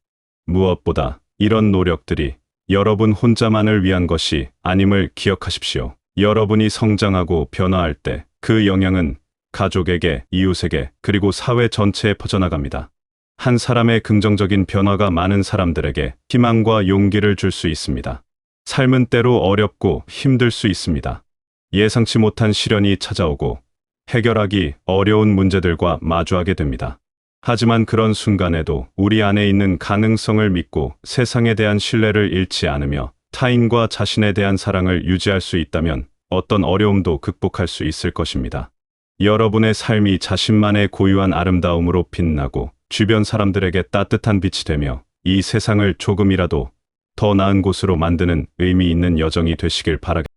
무엇보다 이런 노력들이 여러분 혼자만을 위한 것이 아님을 기억하십시오. 여러분이 성장하고 변화할 때 그 영향은 가족에게, 이웃에게, 그리고 사회 전체에 퍼져나갑니다. 한 사람의 긍정적인 변화가 많은 사람들에게 희망과 용기를 줄 수 있습니다. 삶은 때로 어렵고 힘들 수 있습니다. 예상치 못한 시련이 찾아오고 해결하기 어려운 문제들과 마주하게 됩니다. 하지만 그런 순간에도 우리 안에 있는 가능성을 믿고 세상에 대한 신뢰를 잃지 않으며 타인과 자신에 대한 사랑을 유지할 수 있다면 어떤 어려움도 극복할 수 있을 것입니다. 여러분의 삶이 자신만의 고유한 아름다움으로 빛나고 주변 사람들에게 따뜻한 빛이 되며 이 세상을 조금이라도 더 나은 곳으로 만드는 의미 있는 여정이 되시길 바라겠습니다.